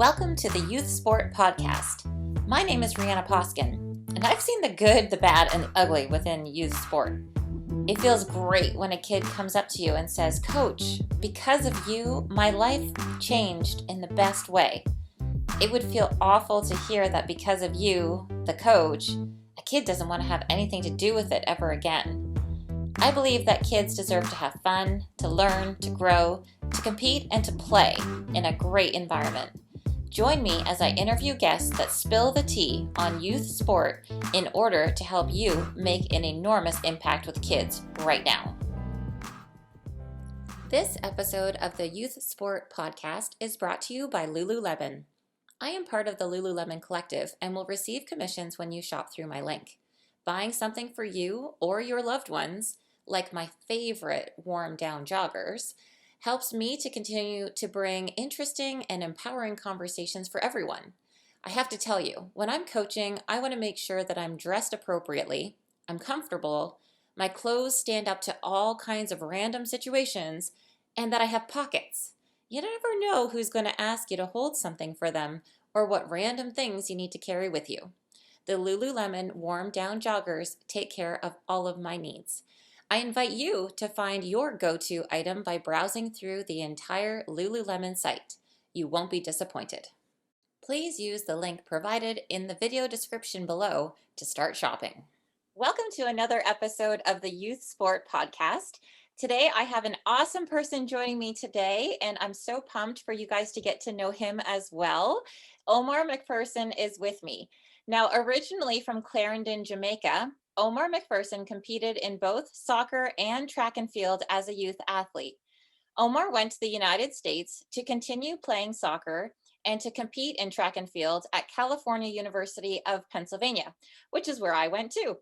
Welcome to the Youth Sport Podcast. My name is Rihanna Poskin, and I've seen the good, the bad, and the ugly within youth sport. It feels great when a kid comes up to you and says, "Coach, because of you, my life changed in the best way." It would feel awful to hear that because of you, the coach, a kid doesn't want to have anything to do with it ever again. I believe that kids deserve to have fun, to learn, to grow, to compete, and to play in a great environment. Join me as I interview guests that spill the tea on youth sport in order to help you make an enormous impact with kids right now. This episode of the Youth Sport Podcast is brought to you by Lululemon. I am part of the Lululemon Collective and will receive commissions when you shop through my link. Buying something for you or your loved ones, like my favorite warm down joggers, helps me to continue to bring interesting and empowering conversations for everyone. I have to tell you, when I'm coaching, I want to make sure that I'm dressed appropriately, I'm comfortable, my clothes stand up to all kinds of random situations, and that I have pockets. You never know who's going to ask you to hold something for them or what random things you need to carry with you. The Lululemon warm down joggers take care of all of my needs. I invite you to find your go-to item by browsing through the entire Lululemon site. You won't be disappointed. Please use the link provided in the video description below to start shopping. Welcome to another episode of the Youth Sport Podcast. Today I have an awesome person joining me today, and I'm so pumped for you guys to get to know him as well. Omar McPherson is with me. Now, originally from Clarendon, Jamaica, Omar McPherson competed in both soccer and track and field as a youth athlete. Omar went to the United States to continue playing soccer and to compete in track and field at California University of Pennsylvania, which is where I went too.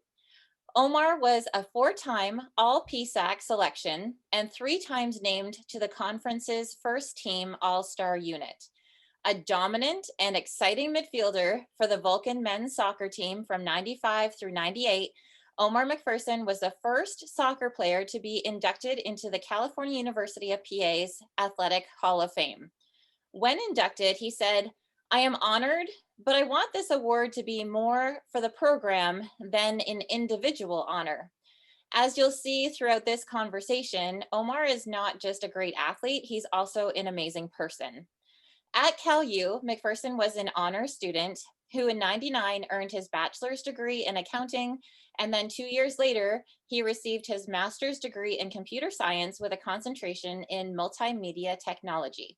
Omar was a 4-time All-PSAC selection and 3 times named to the conference's first team All-Star unit. A dominant and exciting midfielder for the Vulcan men's soccer team from 95 through 98, Omar McPherson was the first soccer player to be inducted into the California University of PA's Athletic Hall of Fame. When inducted, he said, "I am honored, but I want this award to be more for the program than an individual honor." As you'll see throughout this conversation, Omar is not just a great athlete, he's also an amazing person. At CalU, McPherson was an honors student who in '99 earned his bachelor's degree in accounting, and then 2 years later, he received his master's degree in computer science with a concentration in multimedia technology.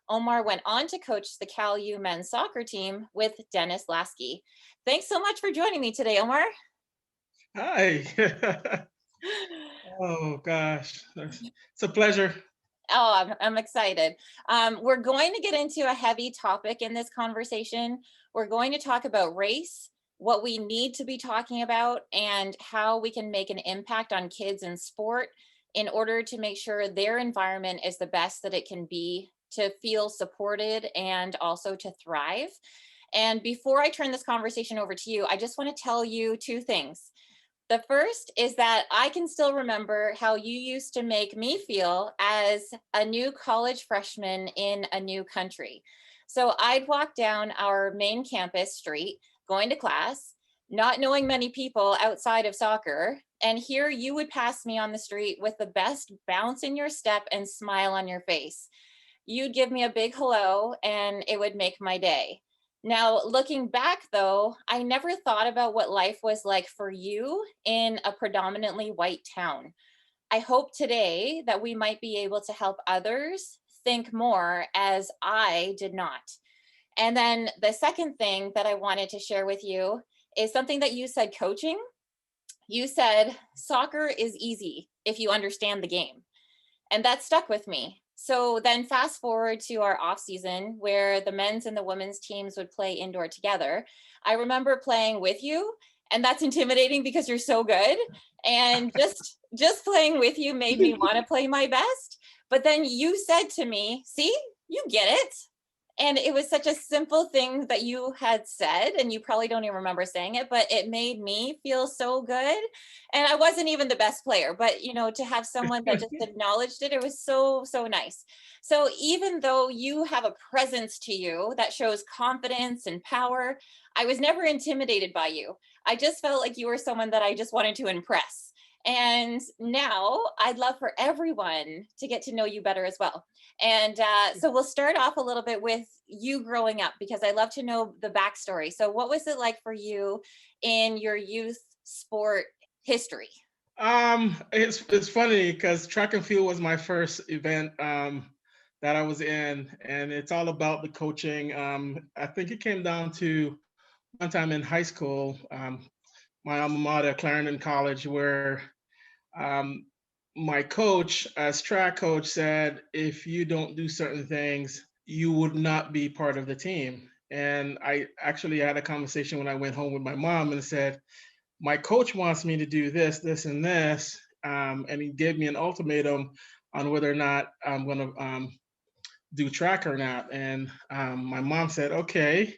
Omar went on to coach the CalU men's soccer team with Dennis Lasky. Thanks so much for joining me today, Omar. Hi. Oh gosh, it's a pleasure. Oh, I'm excited. We're going to get into a heavy topic in this conversation. We're going to talk about race, what we need to be talking about, and how we can make an impact on kids in sport in order to make sure their environment is the best that it can be to feel supported and also to thrive. And before I turn this conversation over to you, I just want to tell you 2 things. The first is that I can still remember how you used to make me feel as a new college freshman in a new country. So I'd walk down our main campus street, going to class, not knowing many people outside of soccer, and here you would pass me on the street with the best bounce in your step and smile on your face. You'd give me a big hello, and it would make my day. Now, looking back though, I never thought about what life was like for you in a predominantly white town. I hope today that we might be able to help others think more as I did not. And then the second thing that I wanted to share with you is something that you said coaching. You said soccer is easy if you understand the game. And that stuck with me. So then fast forward to our off season where the men's and the women's teams would play indoor together. I remember playing with you, and that's intimidating because you're so good. And just playing with you made me want to play my best. But then you said to me, "See, you get it." And it was such a simple thing that you had said, and you probably don't even remember saying it, but it made me feel so good. And I wasn't even the best player, but to have someone that just acknowledged it, it was so, so nice. So even though you have a presence to you that shows confidence and power, I was never intimidated by you. I just felt like you were someone that I just wanted to impress. And now I'd love for everyone to get to know you better as well. And so we'll start off a little bit with you growing up because I love to know the backstory. So, what was it like for you in your youth sport history? it's funny because track and field was my first event that I was in, and it's all about the coaching. I think it came down to one time in high school, my alma mater, Clarendon College, where um, my coach, as track coach, said if you don't do certain things, you would not be part of the team. And I actually had a conversation when I went home with my mom and said, my coach wants me to do this, this, and this. And he gave me an ultimatum on whether or not I'm going to do track or not. And my mom said, okay,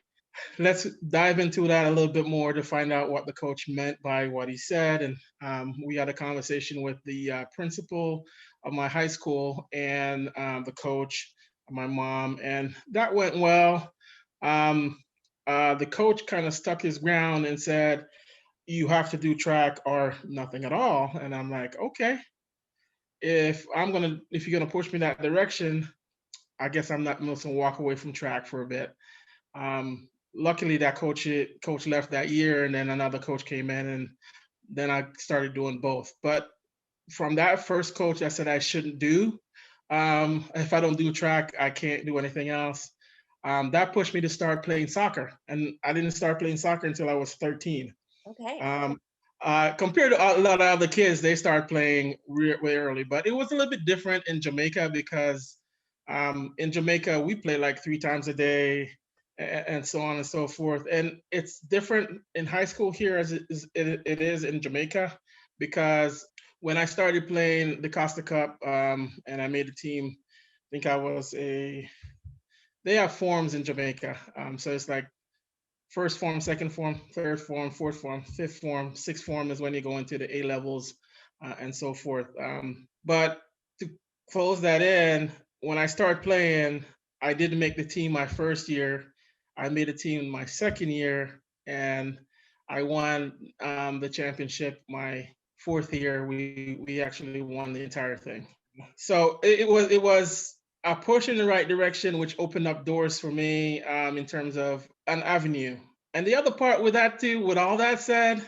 let's dive into that a little bit more to find out what the coach meant by what he said. And we had a conversation with the principal of my high school and the coach, my mom, and that went well. Um, the coach kind of stuck his ground and said, you have to do track or nothing at all. And I'm like, okay, if you're gonna push me that direction, I guess I'm not going to walk away from track for a bit. Luckily, that coach left that year, and then another coach came in, and then I started doing both. But from that first coach, that said I shouldn't do. If I don't do track, I can't do anything else. That pushed me to start playing soccer, and I didn't start playing soccer until I was 13. Okay. Um, Compared to a lot of other kids, they start playing way early, but it was a little bit different in Jamaica because in Jamaica we play like 3 times a day and so on and so forth. And it's different in high school here as it is in Jamaica because when I started playing the Costa Cup and I made the team, I think I was they have forms in Jamaica. So it's like first form, second form, third form, fourth form, fifth form, sixth form is when you go into the A levels and so forth. But to close that in, when I started playing, I didn't make the team my first year. I made a team my second year, and I won the championship my fourth year. We actually won the entire thing. So it was a push in the right direction, which opened up doors for me in terms of an avenue. And the other part with that too, with all that said,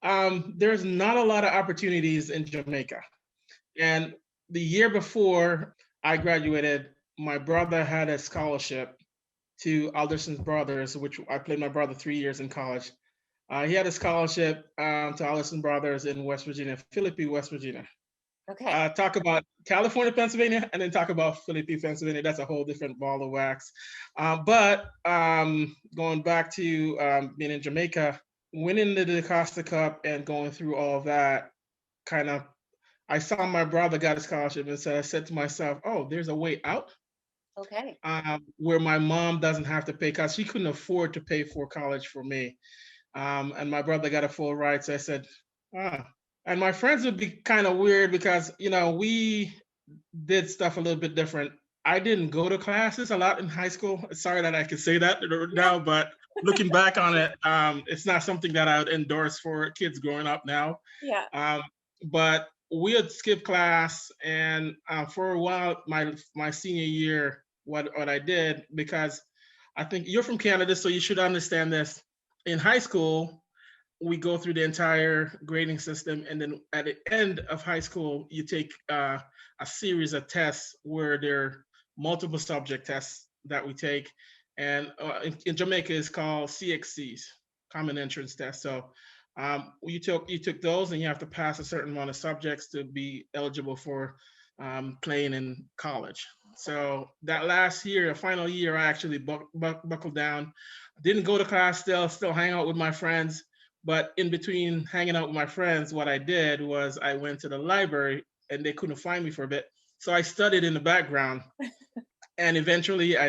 there's not a lot of opportunities in Jamaica. And the year before I graduated, my brother had a scholarship to Alderson's Brothers, which I played my brother 3 years in college. He had a scholarship to Alderson Brothers in West Virginia, Philippi, West Virginia. Okay. Talk about California, Pennsylvania, and then talk about Philippi, Pennsylvania. That's a whole different ball of wax. But going back to being in Jamaica, winning the Costa Cup and going through all of that, kind of, I saw my brother got a scholarship, and so I said to myself, "Oh, there's a way out." Okay. Where my mom doesn't have to pay because she couldn't afford to pay for college for me, and my brother got a full ride. So I said, "Ah." And my friends would be kind of weird because we did stuff a little bit different. I didn't go to classes a lot in high school. Sorry that I can say that Yeah. now, but looking back on it, it's not something that I would endorse for kids growing up now. Yeah. Um, but we would skip class, and for a while, my senior year, what I did, because I think you're from Canada, so you should understand this. In high school, we go through the entire grading system, and then at the end of high school, you take a series of tests where there are multiple subject tests that we take, and in Jamaica, it's called CXCs, Common Entrance Test. So you took those, and you have to pass a certain amount of subjects to be eligible for playing in college. So that last year, the final year, I actually buckled down. Didn't go to class, still hang out with my friends, but in between hanging out with my friends, what I did was I went to the library and they couldn't find me for a bit. So I studied in the background. And eventually I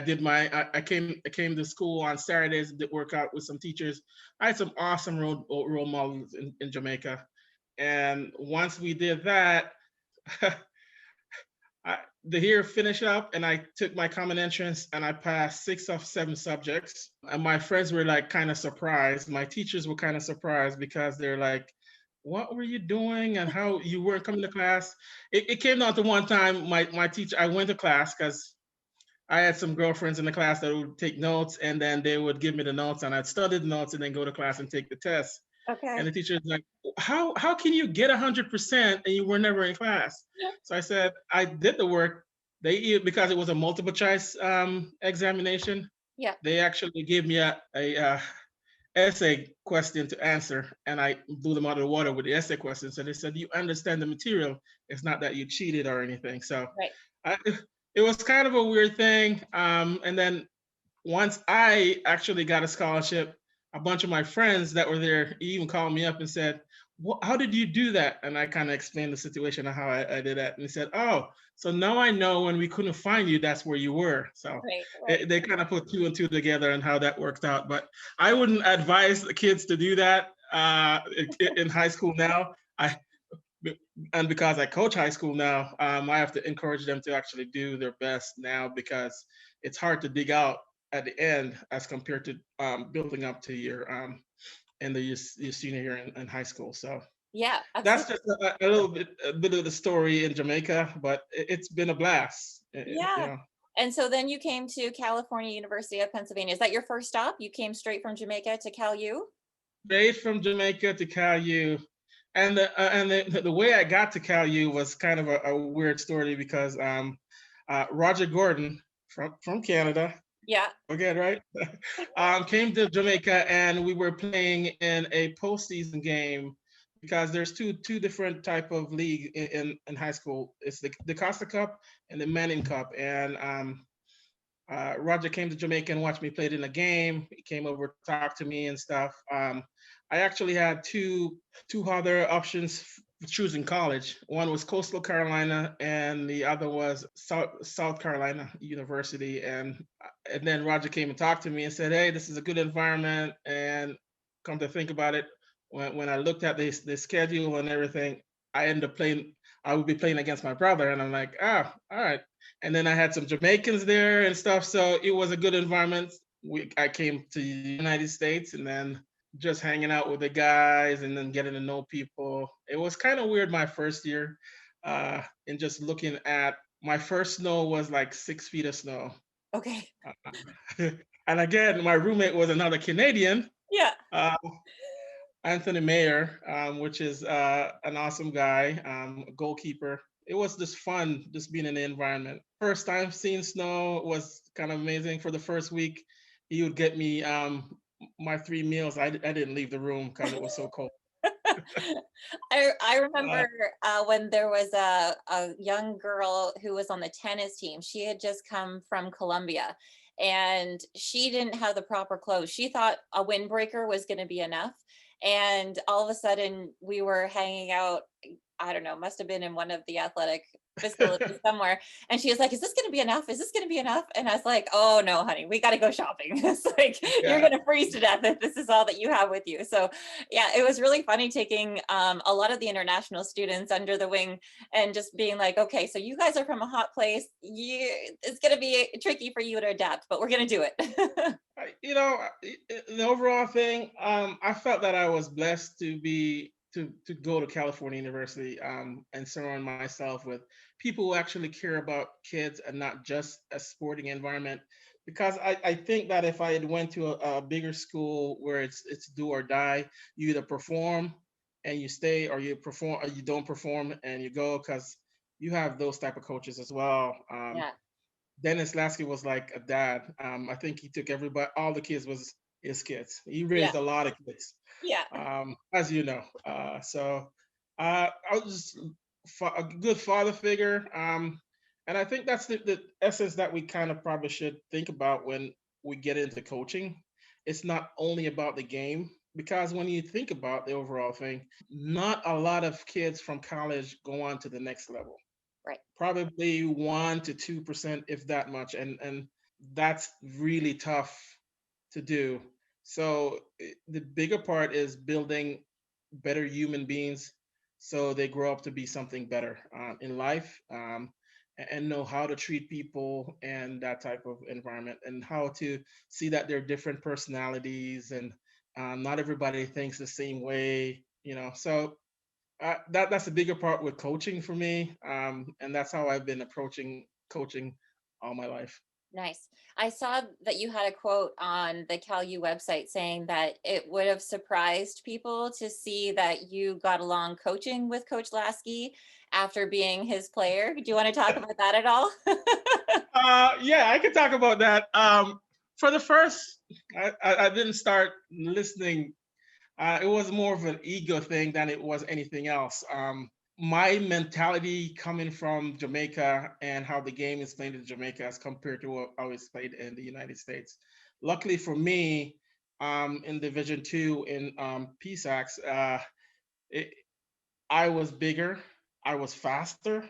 came to school on Saturdays, did work out with some teachers. I had some awesome role models in Jamaica. And once we did that, the year finished up and I took my common entrance and I passed 6 of 7 subjects. And my friends were like kind of surprised. My teachers were kind of surprised because they're like, what were you doing and how you weren't coming to class? It came down to one time my teacher, I went to class because I had some girlfriends in the class that would take notes and then they would give me the notes and I'd study the notes and then go to class and take the test. And Okay. the teacher was like, how can you get 100% and you were never in class? So I said, I did the work. Because it was a multiple choice examination, Yeah. they actually gave me a essay question to answer and I blew them out of the water with the essay question. So they said, you understand the material. It's not that you cheated or anything. So Right. I, it was kind of a weird thing. And then once I actually got a scholarship, a bunch of my friends that were there even called me up and said, how did you do that? And I kind of explained the situation of how I did that. And they said, oh, so now I know when we couldn't find you, that's where you were. So Right. Right. they kind of put 2 and 2 together and how that worked out. But I wouldn't advise the kids to do that in high school now. And because I coach high school now, I have to encourage them to actually do their best now because it's hard to dig out at the end as compared to building up to your senior year in high school. So Yeah, that's absolutely. just a bit of the story in Jamaica, but it's been a blast. Yeah. And so then you came to California University of Pennsylvania. Is that your first stop? You came straight from Jamaica to Cal U? Straight from Jamaica to Cal U. And the way I got to Cal U was kind of a weird story because Roger Gordon from Canada, Yeah. again, right? Came to Jamaica and we were playing in a postseason game because there's two different type of league in high school. It's the Costa Cup and the Manning Cup. And Roger came to Jamaica and watched me play it in a game. He came over to talk to me and stuff. I actually had two other options for choosing college. One was Coastal Carolina, and the other was South Carolina University. And then Roger came and talked to me and said, "Hey, this is a good environment." And come to think about it, when I looked at the schedule and everything, I ended up playing. I would be playing against my brother, and I'm like, "Ah, all right." And then I had some Jamaicans there and stuff, so it was a good environment. I came to the United States, and then just hanging out with the guys, and then getting to know people. It was kind of weird my first year, and just looking at my first snow was like 6 feet of snow. Okay. And again, my roommate was another Canadian, Yeah. uh, Anthony Mayer, which is an awesome guy, a goalkeeper. It was just fun, just being in the environment. First time seeing snow was kind of amazing. For the first week, he would get me my 3 meals. I didn't leave the room because it was so cold. I Uh, remember when there was a young girl who was on the tennis team. She had just come from Colombia and she didn't have the proper clothes. She thought a windbreaker was going to be enough. And all of a sudden, we were hanging out. I don't know, must have been in one of the athletic facilities somewhere. And she was like, "Is this going to be enough? Is this going to be enough?" And I was like, "Oh no, honey, we got to go shopping." It's like, you're yeah, going to freeze to death if this is all that you have with you. So yeah, it was really funny taking a lot of the international students under the wing and just being like, okay, so you guys are from a hot place. It's going to be tricky for you to adapt, but we're going to do it. the overall thing, I felt that I was blessed to go to California University and surround myself with people who actually care about kids and not just a sporting environment. Because I think that if I had went to a bigger school where it's do or die, you either perform and you stay, or you perform or you don't perform and you go. Because you have those type of coaches as well. Yeah, Dennis Lasky was like a dad. I think he took everybody, all the kids was his kids. He yeah, raised a lot of kids, yeah. as you know. I was just a good father figure. And I think that's the essence that we kind of probably should think about when we get into coaching. It's not only about the game, because when you think about the overall thing, not a lot of kids from college go on to the next level. Right. probably 1 to 2%, if that much, and that's really tough to do. So the bigger part is building better human beings so they grow up to be something better in life, and know how to treat people and that type of environment, and how to see that there are different personalities, and not everybody thinks the same way, so that's a bigger part with coaching for me, and that's how I've been approaching coaching all my life. Nice. I saw that you had a quote on the CalU website saying that it would have surprised people to see that you got along coaching with Coach Lasky after being his player. Do you want to talk about that at all? Yeah, I could talk about that. For the first, I didn't start listening. It was more of an ego thing than it was anything else. My mentality coming from Jamaica and how the game is played in Jamaica as compared to how it's played in the United States. Luckily for me, in Division Two in PSAX, it, I was bigger, I was faster,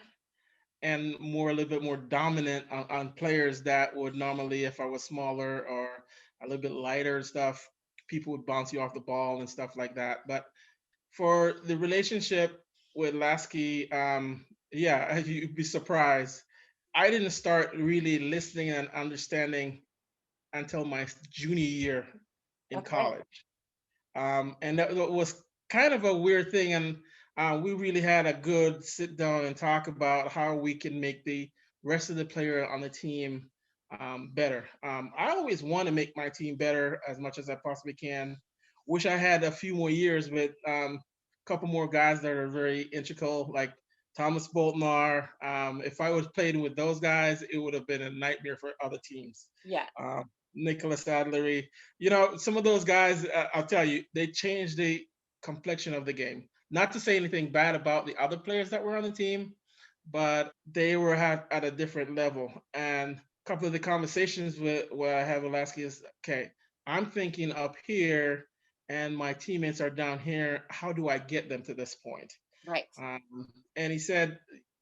and more a little bit more dominant on players that would normally, if I was smaller or a little bit lighter and stuff, people would bounce you off the ball and stuff like that. But for the relationship with Lasky, yeah, you'd be surprised. I didn't start really listening and understanding until my junior year in Okay. college. And that was kind of a weird thing. And we really had a good sit down and talk about how we can make the rest of the player on the team better. I always want to make my team better as much as I possibly can. Wish I had a few more years with a couple more guys that are very integral, like Thomas Boltnar. If I was playing with those guys, it would have been a nightmare for other teams. Yeah. Um, Nicholas Adlery, some of those guys, I'll tell you, they changed the complexion of the game. Not to say anything bad about the other players that were on the team, but they were at a different level. And a couple of the conversations where I have with Lasky is, okay, I'm thinking up here and my teammates are down here. How do I get them to this point? Right. And he said,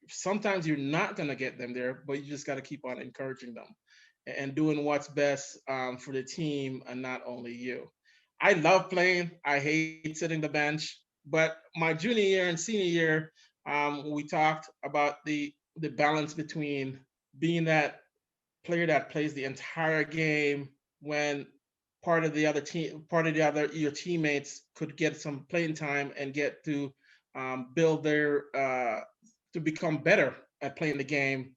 sometimes you're not going to get them there, but you just got to keep on encouraging them and doing what's best for the team and not only you. I love playing. I hate sitting the bench. But my junior year and senior year, we talked about the balance between being that player that plays the entire game when part of the other your teammates could get some playing time and get to build their to become better at playing the game.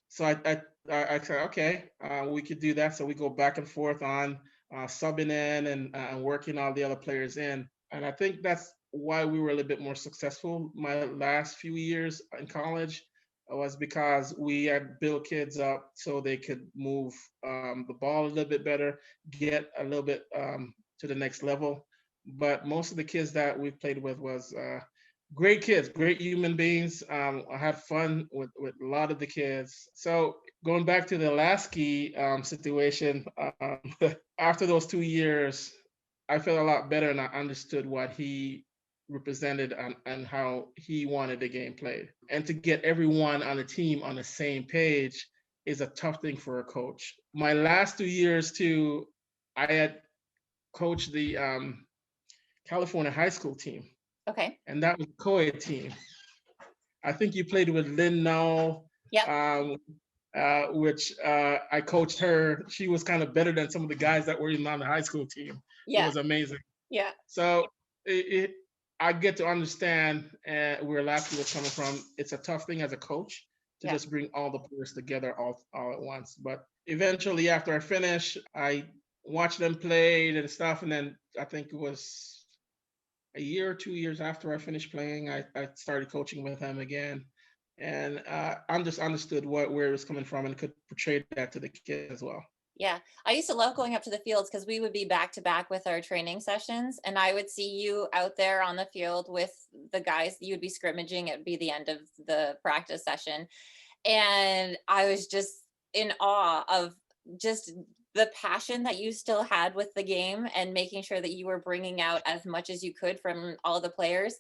So I said, okay, we could do that. So we go back and forth on subbing in and working all the other players in. And I think that's why we were a little bit more successful my last few years in college, was because we had built kids up so they could move the ball a little bit better, get a little bit to the next level. But most of the kids that we played with was great kids, great human beings. I had fun with a lot of the kids. So going back to the Lasky situation, after those 2 years, I felt a lot better and I understood what he represented and how he wanted the game played. And to get everyone on the team on the same page is a tough thing for a coach. My last 2 years too, I had coached the California high school team, Okay. and that was a co-ed team. I think you played with Lynn Null, Yep. um, which I coached her. She was kind of better than some of the guys that were even on the high school team. It Yeah. was amazing. Yeah. So I get to understand where Lasky was coming from. It's a tough thing as a coach to Yeah. just bring all the players together all at once. But eventually, after I finished, I watched them play and stuff. And then I think it was a year or 2 years after I finished playing, I started coaching with him again. And I just understood where it was coming from and could portray that to the kids as well. Yeah, I used to love going up to the fields because we would be back to back with our training sessions, and I would see you out there on the field with the guys. You would be scrimmaging. It would be the end of the practice session, and I was just in awe of just the passion that you still had with the game and making sure that you were bringing out as much as you could from all the players.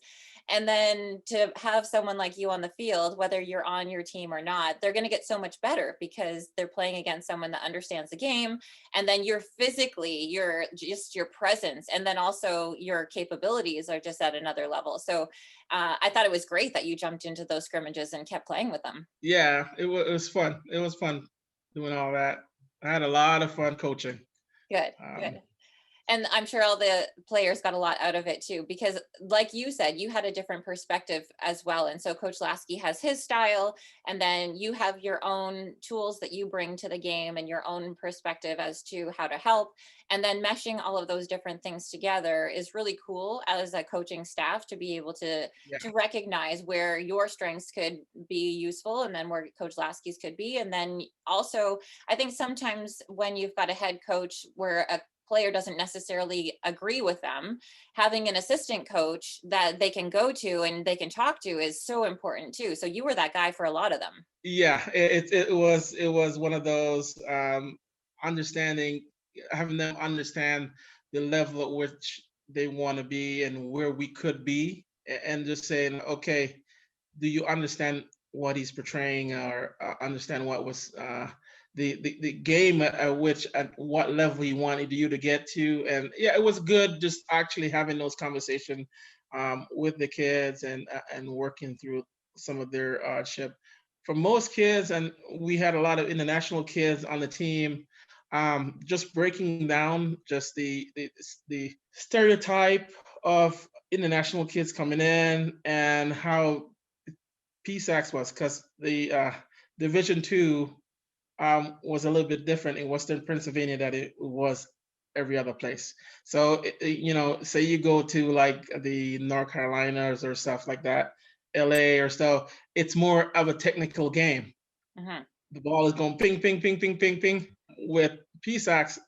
And then to have someone like you on the field, whether you're on your team or not, they're going to get so much better because they're playing against someone that understands the game. And then you're physically, you're just your presence, and then also your capabilities are just at another level. So I thought it was great that you jumped into those scrimmages and kept playing with them. Yeah, it was fun. It was fun doing all that. I had a lot of fun coaching. Good, Um, good. And I'm sure all the players got a lot out of it too, because like you said, you had a different perspective as well. And so Coach Lasky has his style, and then you have your own tools that you bring to the game and your own perspective as to how to help. And then meshing all of those different things together is really cool as a coaching staff to be able yeah, to recognize where your strengths could be useful and then where Coach Lasky's could be. And then also, I think sometimes when you've got a head coach where a player doesn't necessarily agree with them, having an assistant coach that they can go to and they can talk to is so important too. So you were that guy for a lot of them. yeah. It was one of those understanding, having them understand the level at which they want to be and where we could be, and just saying, okay, do you understand what he's portraying, or understand what was the game at which, at what level he wanted you to get to. And yeah, it was good just actually having those conversations with the kids, and working through some of their hardship. For most kids, and we had a lot of international kids on the team, just breaking down just the stereotype of international kids coming in, and how PSAX was, because the Division Two was a little bit different in Western Pennsylvania than it was every other place. So say you go to like the North Carolinas or stuff like that, LA or so, it's more of a technical game. Mhm. The ball is going ping, ping, ping, ping, ping, ping. With PSAX,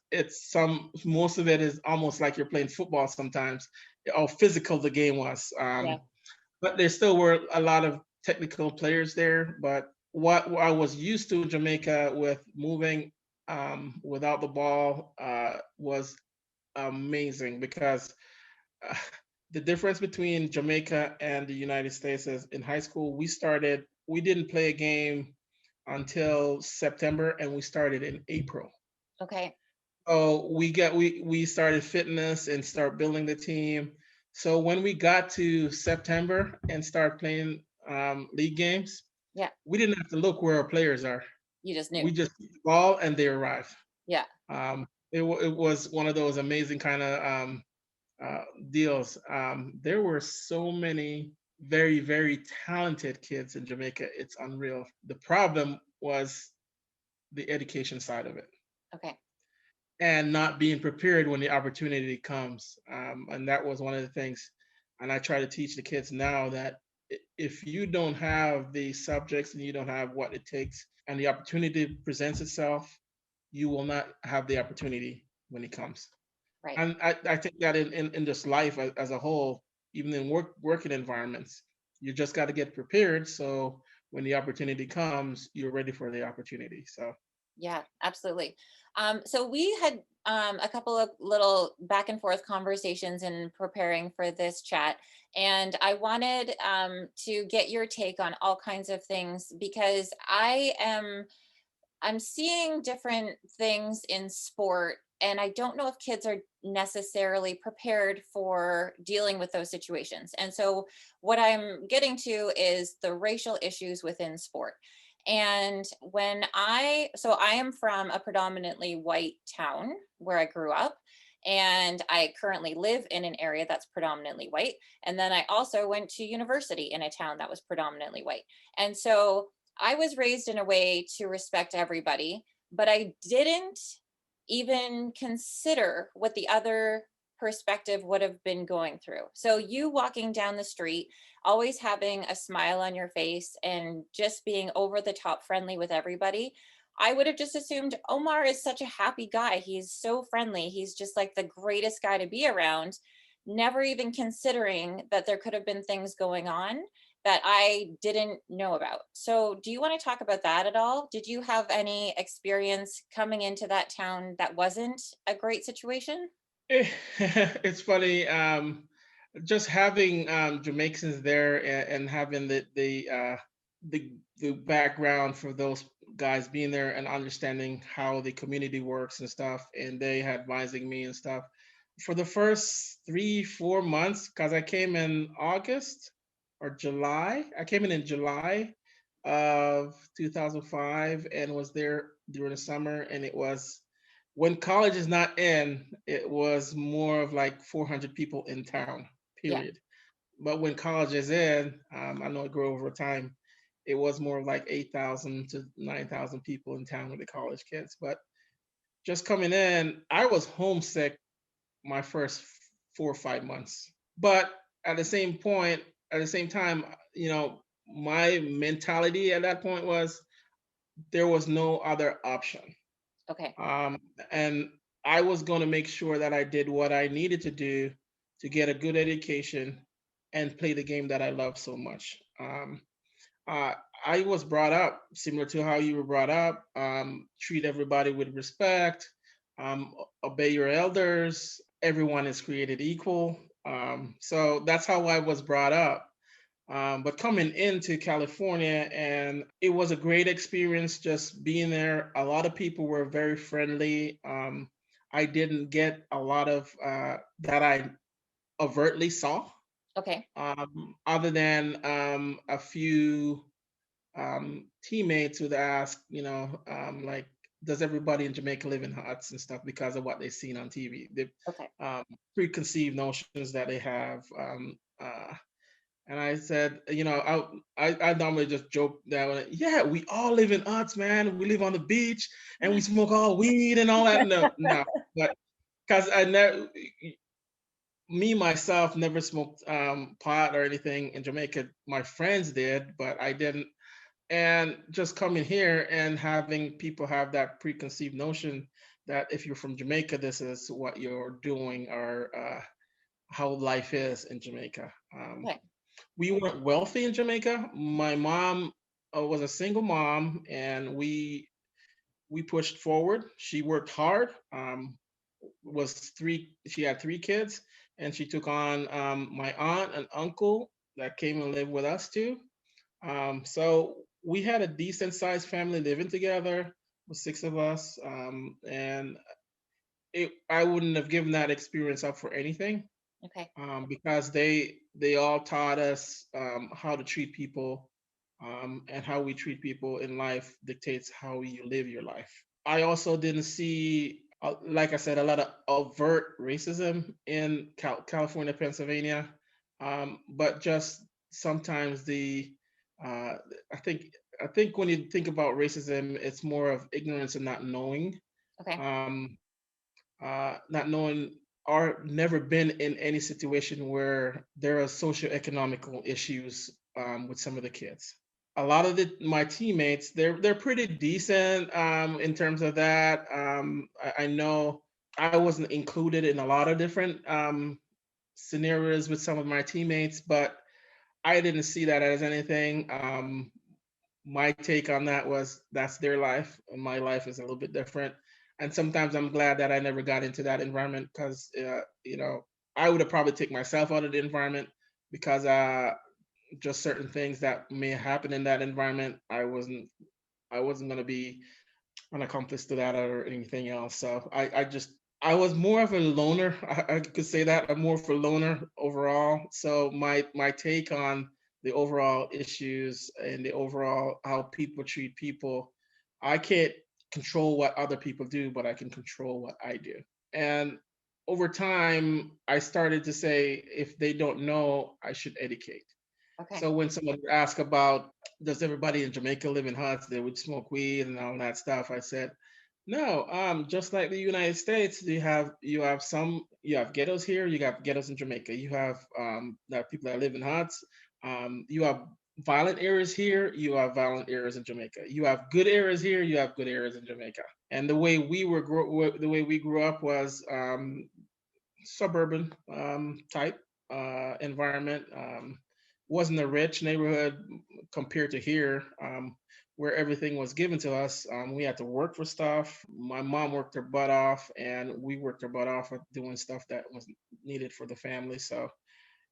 most of it is almost like you're playing football sometimes. How physical the game was. Yeah. But there still were a lot of technical players there. But what I was used to in Jamaica with moving without the ball was amazing, because uh, the difference between Jamaica and the United States is, in high school, we didn't play a game until September, and we started in April. Okay. So we started fitness and start building the team. So when we got to September and start playing league games, Yeah. we didn't have to look where our players are. You just knew. We just hit the ball and they arrive. Yeah. It was one of those amazing kind of deals. There were so many very, very talented kids in Jamaica. It's unreal. The problem was the education side of it, Okay. and not being prepared when the opportunity comes. And that was one of the things. And I try to teach the kids now that if you don't have the subjects and you don't have what it takes, and the opportunity presents itself, you will not have the opportunity when it comes. Right. And I think that in just life as a whole, even in working environments, you just got to get prepared. So when the opportunity comes, you're ready for the opportunity. So Yeah, absolutely. So we had a couple of little back and forth conversations in preparing for this chat, and I wanted to get your take on all kinds of things because I'm seeing different things in sport, and I don't know if kids are necessarily prepared for dealing with those situations. And so, what I'm getting to is the racial issues within sport. And so I am from a predominantly white town where I grew up, and I currently live in an area that's predominantly white. And then I also went to university in a town that was predominantly white. And so, I was raised in a way to respect everybody, but I didn't even consider what the other perspective would have been going through. So, you walking down the street, always having a smile on your face and just being over the top friendly with everybody, I would have just assumed Omar is such a happy guy. He's so friendly. He's just like the greatest guy to be around, never even considering that there could have been things going on that I didn't know about. So, do you want to talk about that at all? Did you have any experience coming into that town that wasn't a great situation? it's funny. just having Jamaicans there, and having the background for those guys being there and understanding how the community works and stuff, and they advising me and stuff for the first 3 4 months, because I came in August or July. I came in July of 2005 and was there during the summer, and it was when college is not in, it was more of like 400 people in town, Yeah. period. But when college is in, I know it grew over time. It was more like 8,000 to 9,000 people in town with the college kids. But just coming in, I was homesick my first 4 or 5 months. But at the same point, at the same time, my mentality at that point was there was no other option. Okay. Um, and I was going to make sure that I did what I needed to do to get a good education and play the game that I love so much. Uh, I was brought up similar to how you were brought up. Treat everybody with respect. Obey your elders. Everyone is created equal. So that's how I was brought up. But coming into California, and it was a great experience just being there. A lot of people were very friendly. I didn't get a lot of that I overtly saw, Okay. other than a few teammates would ask, like, does everybody in Jamaica live in huts and stuff because of what they've seen on TV, the Okay. um, preconceived notions that they have. And I said, I normally just joke that, yeah, we all live in huts, man. We live on the beach and we smoke all weed and all that. No, no, but because I never, me myself never smoked pot or anything in Jamaica. My friends did, but I didn't. And just coming here and having people have that preconceived notion that if you're from Jamaica, this is what you're doing, or how life is in Jamaica. Okay. We weren't wealthy in Jamaica. My mom was a single mom, and we pushed forward. She worked hard. Was three. She had 3 kids, and she took on my aunt and uncle that came and lived with us too. So we had a decent sized family living together with 6 of us, and I wouldn't have given that experience up for anything, Okay. because they all taught us how to treat people, and how we treat people in life dictates how you live your life. I also didn't see, like I said, a lot of overt racism in California, Pennsylvania, but just sometimes uh, I think I think when you think about racism, it's more of ignorance and not knowing. Okay. Um, not knowing, or never been in any situation where there are socioeconomical issues with some of the kids. A lot of my teammates, they're pretty decent in terms of that. I know I wasn't included in a lot of different scenarios with some of my teammates, but I didn't see that as anything. My take on that was that's their life, and my life is a little bit different. And sometimes I'm glad that I never got into that environment, because I would have probably taken myself out of the environment, because just certain things that may happen in that environment, I wasn't going to be an accomplice to that or anything else. So I was more of a loner. I could say that I'm more of a loner overall. So my take on the overall issues and the overall how people treat people, I can't control what other people do, but I can control what I do. And over time, I started to say, if they don't know, I should educate. Okay. So when someone asked about, does everybody in Jamaica live in huts, they would smoke weed and all that stuff, I said, no. Just like the United States, you have ghettos here, you got ghettos in Jamaica. You have that people that live in huts. You have violent areas here, you have violent areas in Jamaica. You have good areas here, you have good areas in Jamaica. And the way we grew up was suburban type environment. Wasn't a rich neighborhood compared to here, where everything was given to us. We had to work for stuff. My mom worked her butt off, and we worked our butt off at doing stuff that was needed for the family. So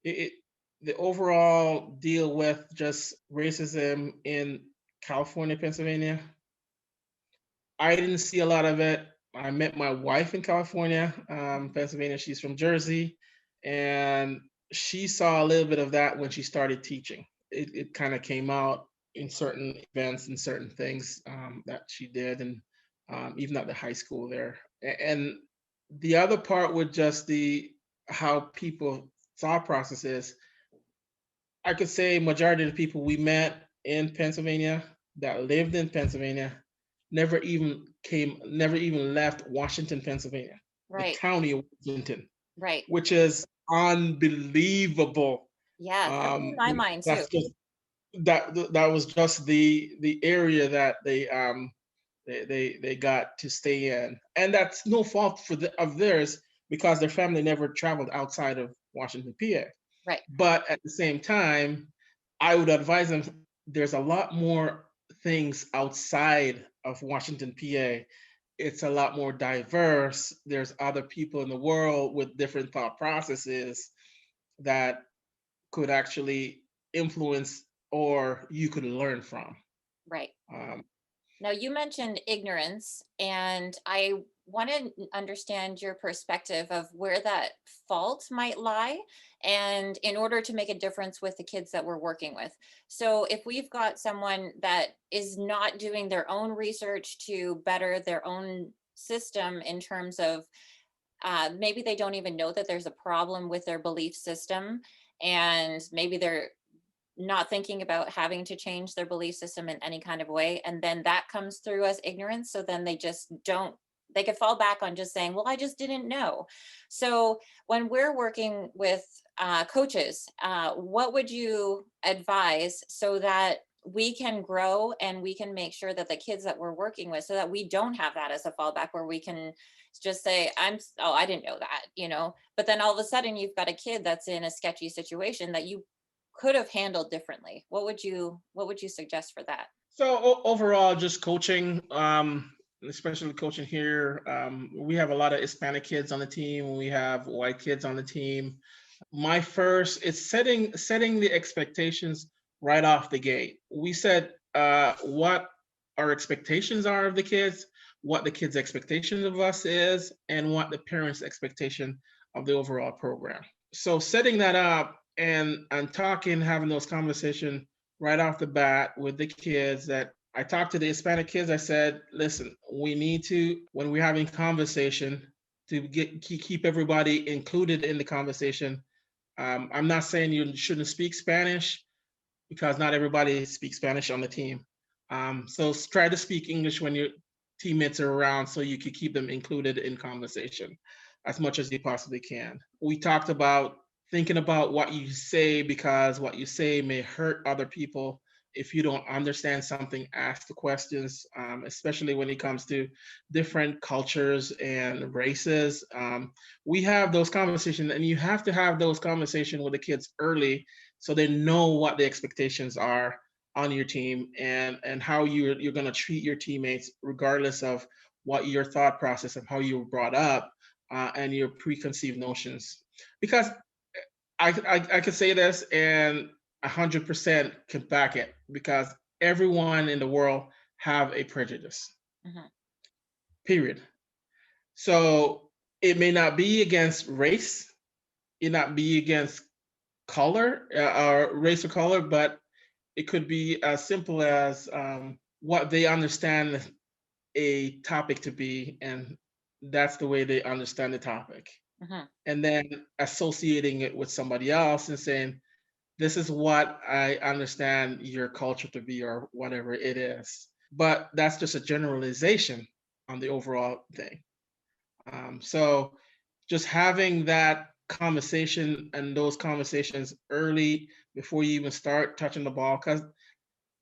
it the overall deal with just racism in California, Pennsylvania, I didn't see a lot of it. I met my wife in California, Pennsylvania. She's from Jersey, and she saw a little bit of that when she started teaching. It kind of came out in certain events and certain things that she did, and even at the high school there. And the other part with just the how people thought process is, I could say majority of the people we met in Pennsylvania that lived in Pennsylvania never even left Washington, Pennsylvania, the Right. county of Washington, Right. which is unbelievable. Yeah, that blew my mind too. That's just that was just the area that they got to stay in, and that's no fault of theirs because their family never traveled outside of Washington, PA. Right. But at the same time, I would advise them there's a lot more things outside of Washington, PA. It's a lot more diverse. There's other people in the world with different thought processes that could actually influence or you could learn from. Right. Um, Now, you mentioned ignorance, and I want to understand your perspective of where that fault might lie, and in order to make a difference with the kids that we're working with. So, if we've got someone that is not doing their own research to better their own system in terms of maybe they don't even know that there's a problem with their belief system, and maybe they're not thinking about having to change their belief system in any kind of way, and then that comes through as ignorance, so then they just don't, they could fall back on just saying, well, I just didn't know. So when we're working with coaches, what would you advise so that we can grow and we can make sure that the kids that we're working with, so that we don't have that as a fallback, where we can just say, oh, I didn't know that, but then all of a sudden you've got a kid that's in a sketchy situation that you could have handled differently. What would you suggest for that? so overall, just coaching, especially coaching here, we have a lot of Hispanic kids on the team. We have white kids on the team. My first, it's setting the expectations right off the gate. We said what our expectations are of the kids, what the kids' expectation of us is, and what the parents' expectation of the overall program. So setting that up and talking, having those conversations right off the bat with the kids. That I talked to the Hispanic kids. I said, listen, we need to, when we're having conversation, to keep everybody included in the conversation. I'm not saying you shouldn't speak Spanish because not everybody speaks Spanish on the team. So try to speak English when your teammates are around so you can keep them included in conversation as much as you possibly can. We talked about thinking about what you say because what you say may hurt other people. If you don't understand something, ask the questions, especially when it comes to different cultures and races. We have those conversations, and you have to have those conversations with the kids early so they know what the expectations are on your team and how you're going to treat your teammates regardless of what your thought process of how you were brought up and your preconceived notions. Because I could say this and 100% can back it because everyone in the world have a prejudice, Mhm. period. So it may not be against race, it not be against color or race or color, but it could be as simple as what they understand a topic to be, and that's the way they understand the topic. Mhm. And then associating it with somebody else and saying, this is what I understand your culture to be, or whatever it is. But that's just a generalization on the overall thing. So just having that conversation and those conversations early before you even start touching the ball, because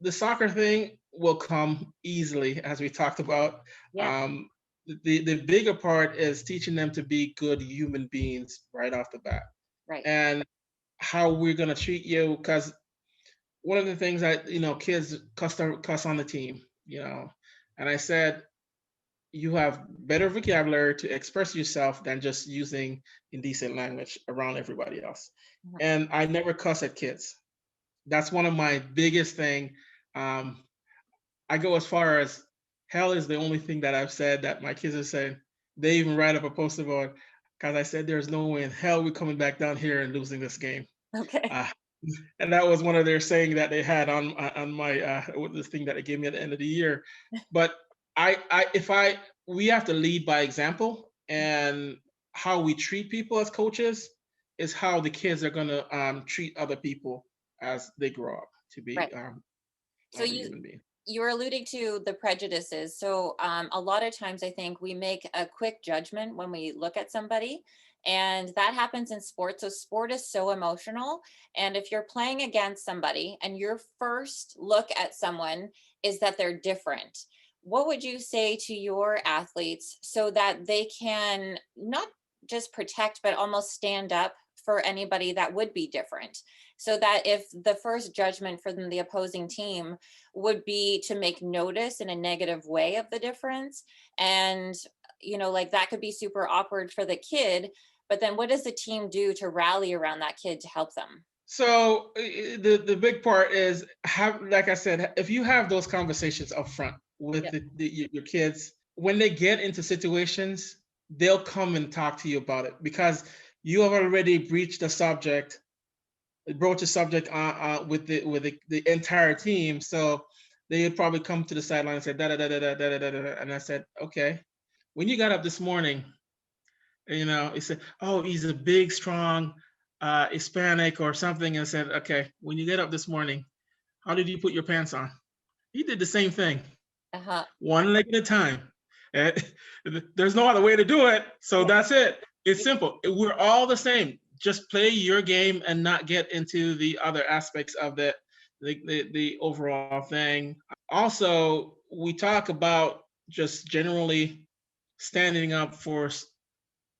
the soccer thing will come easily, as we talked about. Yeah. Um, the bigger part is teaching them to be good human beings right off the bat, Right. and how we're gonna treat you. Because one of the things that kids cuss on the team, and I said you have better vocabulary to express yourself than just using indecent language around everybody else. Mhm. And I never cuss at kids. That's one of my biggest thing. Um, I go as far as hell is the only thing that I've said that my kids have said. They even write up a poster board because I said there's no way in hell we're coming back down here and losing this game. Okay. Uh, and that was one of their saying that they had on my this thing that they gave me at the end of the year. But if I we have to lead by example, and how we treat people as coaches is how the kids are gonna treat other people as they grow up to be Right. So other human beings. you're alluding to the prejudices. So a lot of times I think we make a quick judgment when we look at somebody, and that happens in sports. So sport is so emotional, and if you're playing against somebody and your first look at someone is that they're different, what would you say to your athletes so that they can not just protect but almost stand up for anybody that would be different, so that if the first judgment from the opposing team would be to make notice in a negative way of the difference, and like that could be super awkward for the kid, but then what does the team do to rally around that kid to help them? So the big part is have, like I said, if you have those conversations up front with Yep. your kids, when they get into situations, they'll come and talk to you about it because you have already broached the subject with the entire team. So they would probably come to the sideline and say da da da da da da da da, and I said, okay, when you got up this morning, he said, "Oh, he's a big, strong Hispanic or something." And I said, "Okay, when you get up this morning, how did you put your pants on?" He did the same thing, Uh-huh. one leg at a time. Eh, There's no other way to do it, so Yeah. that's it. It's simple. We're all the same. Just play your game and not get into the other aspects of the overall thing. Also, we talk about just generally standing up for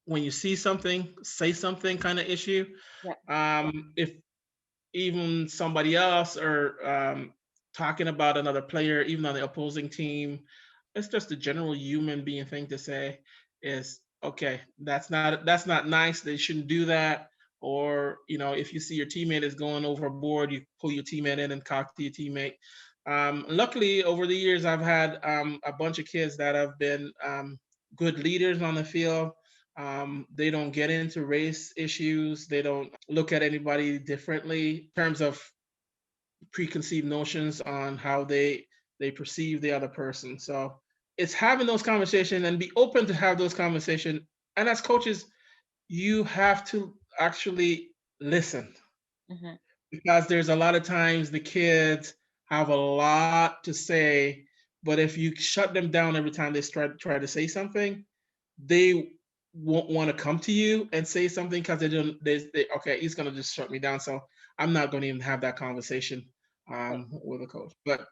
when you see something, say something kind of issue. Yeah. If even somebody else or talking about another player, even on the opposing team, it's just a general human being thing to say is okay. That's not nice. They shouldn't do that. Or if you see your teammate is going overboard, you pull your teammate in and talk to your teammate. Luckily, over the years, I've had a bunch of kids that have been good leaders on the field. They don't get into race issues. They don't look at anybody differently in terms of preconceived notions on how they perceive the other person. So it's having those conversations and be open to have those conversations. And as coaches, you have to actually listen Hmm. because there's a lot of times the kids have a lot to say, but if you shut them down every time they try to say something, they won't want to come to you and say something because they don't. Okay, he's gonna just shut me down, so I'm not going to even have that conversation with a coach. But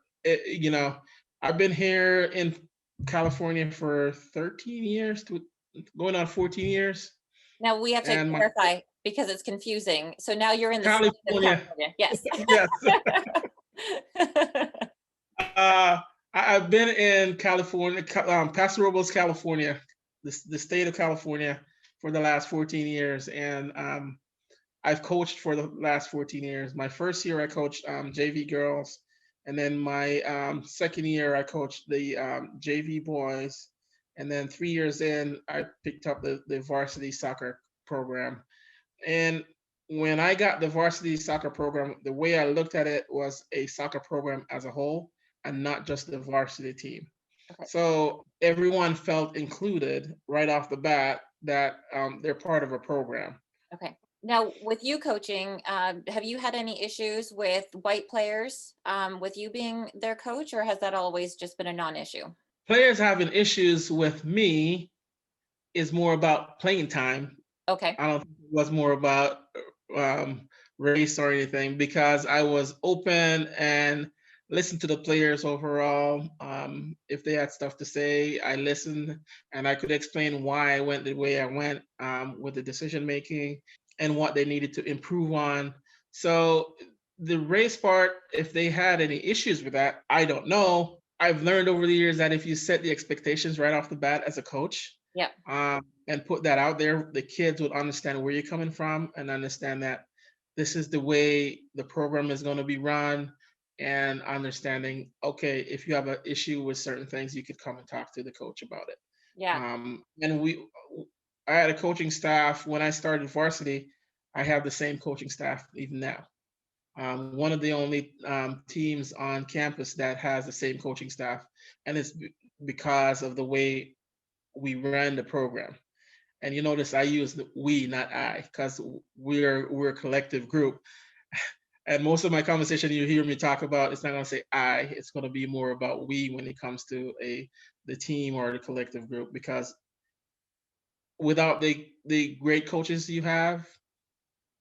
I've been here in California for 13 years, going on 14 years, Now we have to and my clarify because it's confusing. So now you're in the state of California, California. Yes. yes, I've been in California, Paso Robles, California, the state of California, for the last 14 years, and I've coached for the last 14 years. My first year, I coached JV girls, and then my second year, I coached the JV boys, and then 3 years in, I picked up the varsity soccer program. And when I got the varsity soccer program, the way I looked at it was a soccer program as a whole and not just the varsity team. Okay. So everyone felt included right off the bat that they're part of a program. Okay. Now, with you coaching, have you had any issues with white players with you being their coach, or has that always just been a non-issue? Players having issues with me is more about playing time. Okay. I don't think it was more about race or anything because I was open and listened to the players overall. If they had stuff to say, I listened and I could explain why I went the way I went with the decision making and what they needed to improve on. So the race part, if they had any issues with that, I don't know. I've learned over the years that if you set the expectations right off the bat as a coach, Yep. and put that out there, the kids would understand where you're coming from and understand that this is the way the program is going to be run. And understanding, okay, if you have an issue with certain things, you could come and talk to the coach about it. Yeah. And I had a coaching staff when I started varsity. I have the same coaching staff even now. One of the only teams on campus that has the same coaching staff, and it's because of the way we ran the program. And you notice I use the we, not I, because we're a collective group. And most of my conversation you hear me talk about, it's not going to say I. It's going to be more about we when it comes to the team or the collective group. Because without the great coaches you have,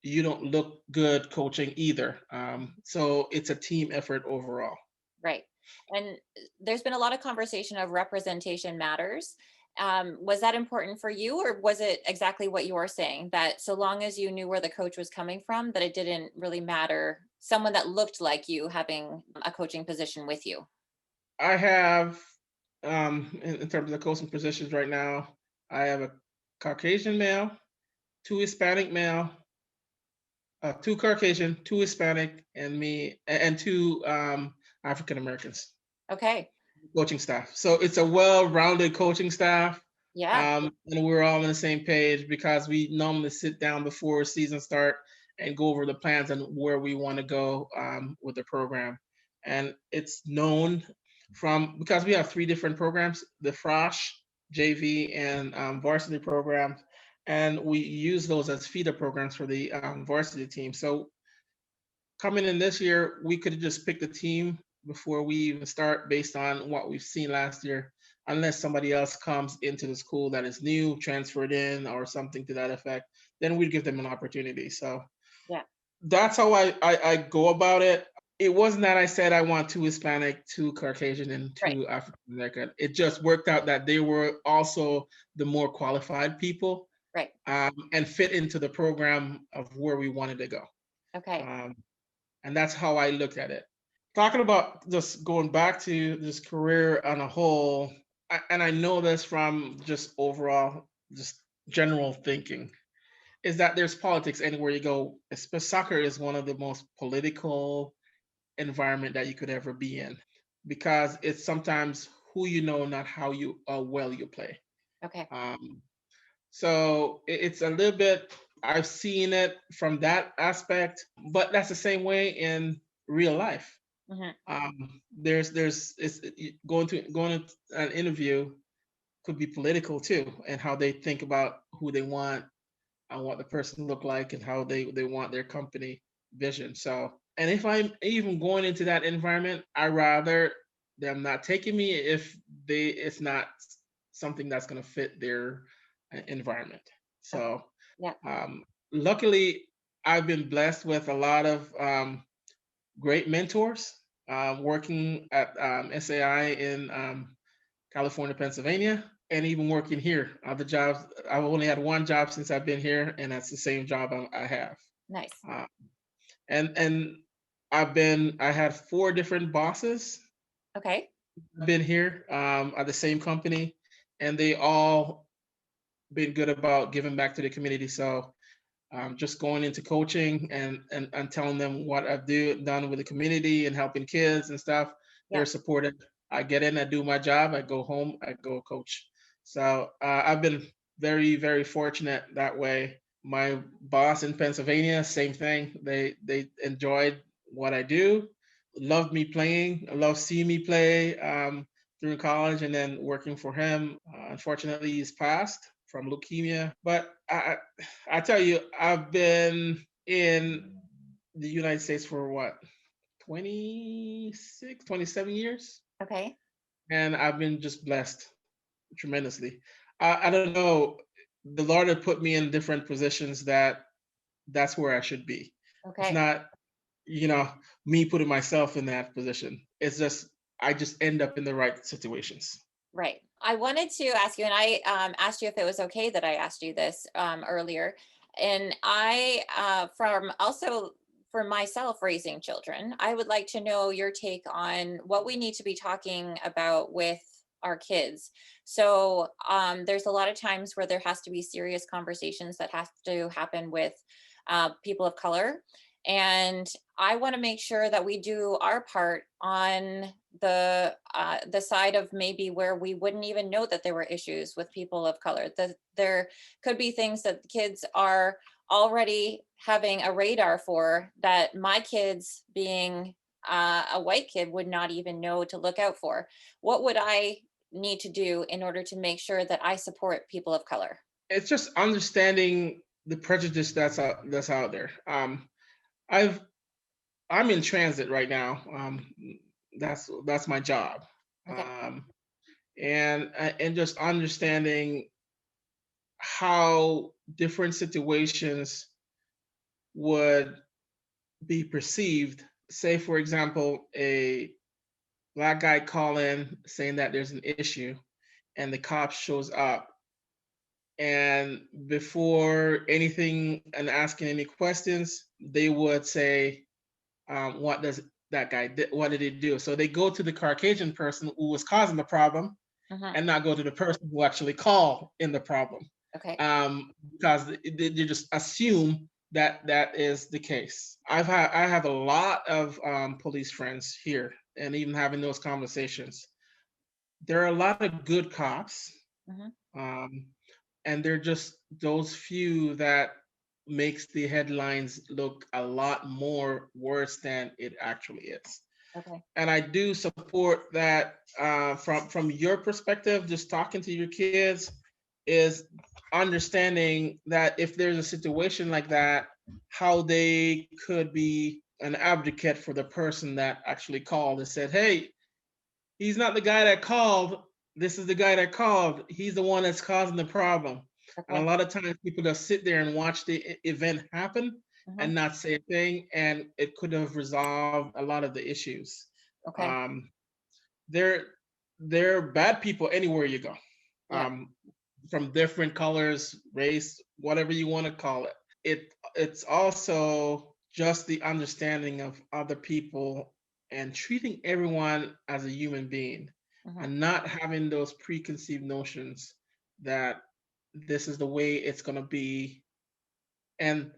you don't look good coaching either. So it's a team effort overall. Right. And there's been a lot of conversation of representation matters. Was that important for you, or was it exactly what you were saying, that so long as you knew where the coach was coming from, that it didn't really matter someone that looked like you having a coaching position with you? I have, in terms of the coaching positions right now, I have a Caucasian male, two Hispanic male, two Caucasian, two Hispanic, and me, and two African Americans Okay. coaching staff. So it's a well-rounded coaching staff, Yeah. and we're all on the same page because we normally sit down before season start and go over the plans and where we want to go with the program. And it's known from because we have three different programs: the Frosh, JV, and varsity programs, and we use those as feeder programs for the varsity team. So coming in this year, we could have just picked a team before we even start based on what we've seen last year, unless somebody else comes into the school that is new, transferred in, or something to that effect, then we'd give them an opportunity. So Yeah. that's how I go about it. It wasn't that I said I want two Hispanic, two Caucasian, and Right. two African American. It just worked out that they were also the more qualified people Right. and fit into the program of where we wanted to go. Okay. Um, and that's how I looked at it. Talking about just going back to this career on a whole, and I know this from just overall, just general thinking, is that there's politics anywhere you go. Soccer is one of the most political environment that you could ever be in because it's sometimes who you know, not how well you play. Okay. Um, so it's a little bit, I've seen it from that aspect, but that's the same way in real life. Hmm. Going to an interview could be political too, and how they think about who they want and what the person look like and how they want their company vision. So, and if I'm even going into that environment, I rather them not taking me if it's not something that's going to fit their environment. Okay. So, Yeah. luckily, I've been blessed with a lot of great mentors. Working at SAI in California, Pennsylvania, and even working here. Other jobs, I've only had one job since I've been here, and that's the same job I have. Nice. Uh, and I had four different bosses. Okay. I've been here at the same company, and they all been good about giving back to the community. So just going into coaching and telling them what done with the community and helping kids and stuff. Yeah. They're supportive. I get in, I do my job, I go home, I go coach. So I've been very fortunate that way. My boss in Pennsylvania, same thing. They enjoyed what I do, loved me playing, loved seeing me play through college, and then working for him. Unfortunately, he's passed from leukemia, but I tell you, I've been in the United States for what, 26, 27 years, Okay. and I've been just blessed tremendously. I don't know. The Lord had put me in different positions that's where I should be. It's Okay. not, you know, me putting myself in that position. It's just I just end up in the right situations. Right. I wanted to ask you, and I asked you if it was okay that I asked you this earlier. And I, from also for myself raising children, I would like to know your take on what we need to be talking about with our kids. So there's a lot of times where there has to be serious conversations that have to happen with people of color. And I want to make sure that we do our part on the side of maybe where we wouldn't even know that there were issues with people of color. That there could be things that the kids are already having a radar for that my kids being a white kid would not even know to look out for. What would I need to do in order to make sure that I support people of color? It's just understanding the prejudice that's out there. I've I'm in transit right now. That's my job, Okay. um, and just understanding how different situations would be perceived. Say, for example, a black guy call in saying that there's an issue, and the cop shows up, and before anything and asking any questions, they would say, "What does that guy? What did he do?" So they go to the Caucasian person who was causing the problem, Uh-huh. and not go to the person who actually called in the problem, Okay. because they just assume that that is the case. I have a lot of police friends here, and even having those conversations, there are a lot of good cops, Uh-huh. um, and they're just those few that makes the headlines look a lot more worse than it actually is. Okay. And I do support that, from your perspective, just talking to your kids is understanding that if there's a situation like that, how they could be an advocate for the person that actually called and said, "Hey, he's not the guy that called. This is the guy that called. He's the one that's causing the problem." And a Okay. lot of times people just sit there and watch the event happen Uh-huh. and not say a thing, and it could have resolved a lot of the issues. Okay. Um, there, there are bad people anywhere you go, Yeah. um, from different colors, race, whatever you want to call it. It's also just the understanding of other people and treating everyone as a human being, Uh-huh. and not having those preconceived notions that this is the way it's going to be. And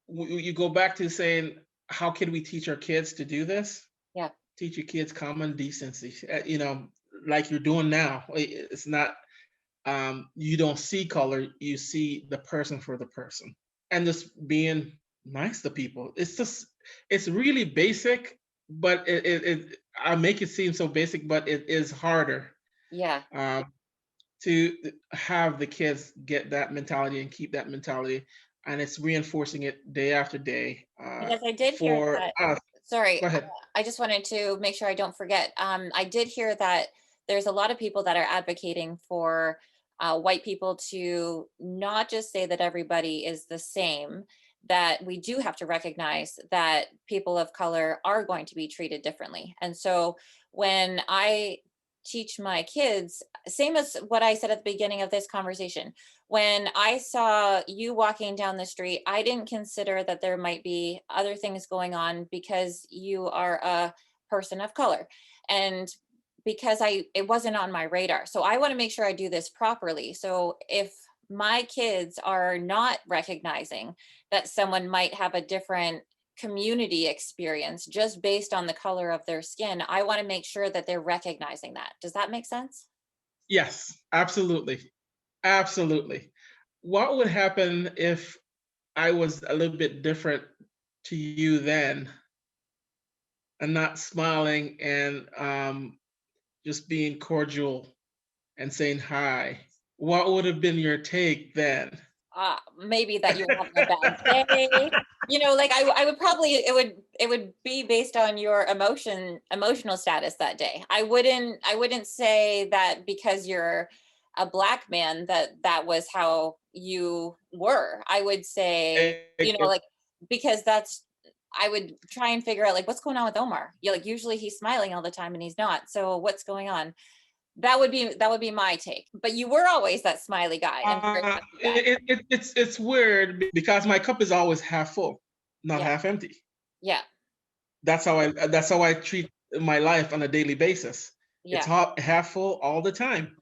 you go back to saying, how can we teach our kids to do this? Yeah. Teach your kids common decency, like you're doing now. It's not, you don't see color, you see the person for the person, and just being nice to people. It's really basic, but I make it seem so basic, but it is harder, Yeah. um, to have the kids get that mentality and keep that mentality, and it's reinforcing it day after day, Because I did hear for that. us. Sorry, Go ahead. I just wanted to make sure I don't forget. I did hear that there's a lot of people that are advocating for white people to not just say that everybody is the same, that we do have to recognize that people of color are going to be treated differently. And so when I teach my kids, same as what I said at the beginning of this conversation, when I saw you walking down the street, I didn't consider that there might be other things going on because you are a person of color. And because it wasn't on my radar. So I want to make sure I do this properly. So if my kids are not recognizing that someone might have a different community experience just based on the color of their skin, I want to make sure that they're recognizing that. Does that make sense? Yes, absolutely. Absolutely. What would happen if I was a little bit different to you then, and not smiling and, just being cordial and saying hi? What would have been your take then? Maybe that you were having a bad day. Like I would probably it would be based on your emotional status that day. I wouldn't say that because you're a black man that was how you were. I would say, like because that's I would try and figure out like what's going on with Omar. Like usually he's smiling all the time and he's not. So what's going on? That would be my take. But you were always that smiley guy and very happy guy. It's weird because my cup is always half full, not Yeah. half empty. Yeah. That's how I treat my life on a daily basis. It's Yeah. half full all the time.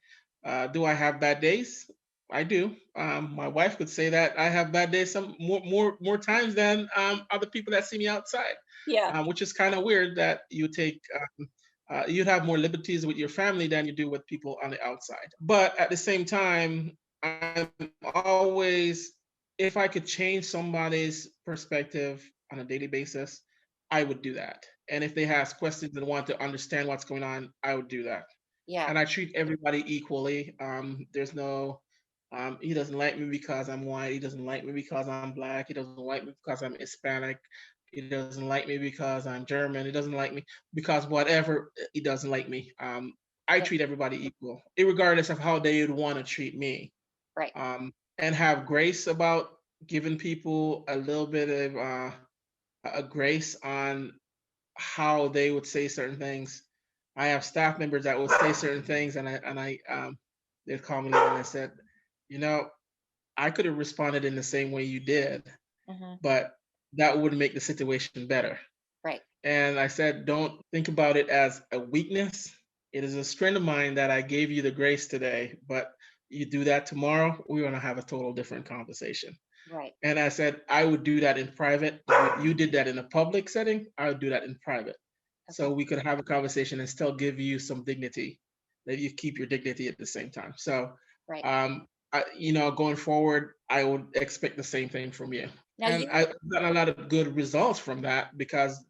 Do I have bad days? I do. My wife could say that I have bad days some more times than other people that see me outside, Yeah. which is kind of weird that you'd have more liberties with your family than you do with people on the outside. But at the same time, I'm always, if I could change somebody's perspective on a daily basis, I would do that. And if they ask questions and want to understand what's going on, I would do that. Yeah. And I treat everybody equally. There's no, he doesn't like me because I'm white. He doesn't like me because I'm black. He doesn't like me because I'm Hispanic. He doesn't like me because I'm German. He doesn't like me because whatever. He doesn't like me. I Yeah. treat everybody equal, regardless of how they would want to treat me, Right. and have grace about giving people a little bit of a grace on how they would say certain things. I have staff members that would say certain things, and they'd call me later and I said, you know, I could have responded in the same way you did, Hmm. but that would make the situation better. Right. And I said, don't think about it as a weakness. It is a strength of mine that I gave you the grace today, but you do that tomorrow, we're going to have a total different conversation. Right. And I said, I would do that in private. You did that in a public setting, I would do that in private. So Okay. we could have a conversation and still give you some dignity, that you keep your dignity at the same time. So, Right. going forward, I would expect the same thing from you. Now And you. I've gotten a lot of good results from that because,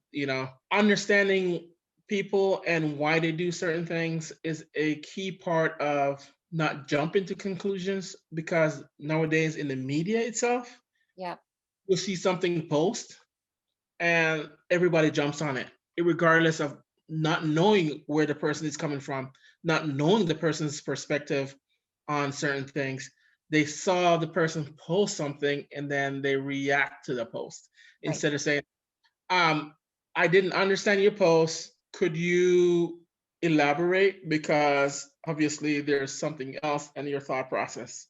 understanding people and why they do certain things is a key part of not jumping to conclusions, because nowadays in the media itself, Yeah. you'll see something post and everybody jumps on it, regardless of not knowing where the person is coming from, not knowing the person's perspective on certain things. They saw the person post something and then they react to the post Right. instead of saying, um, I didn't understand your post. Could you elaborate? Because obviously there's something else in your thought process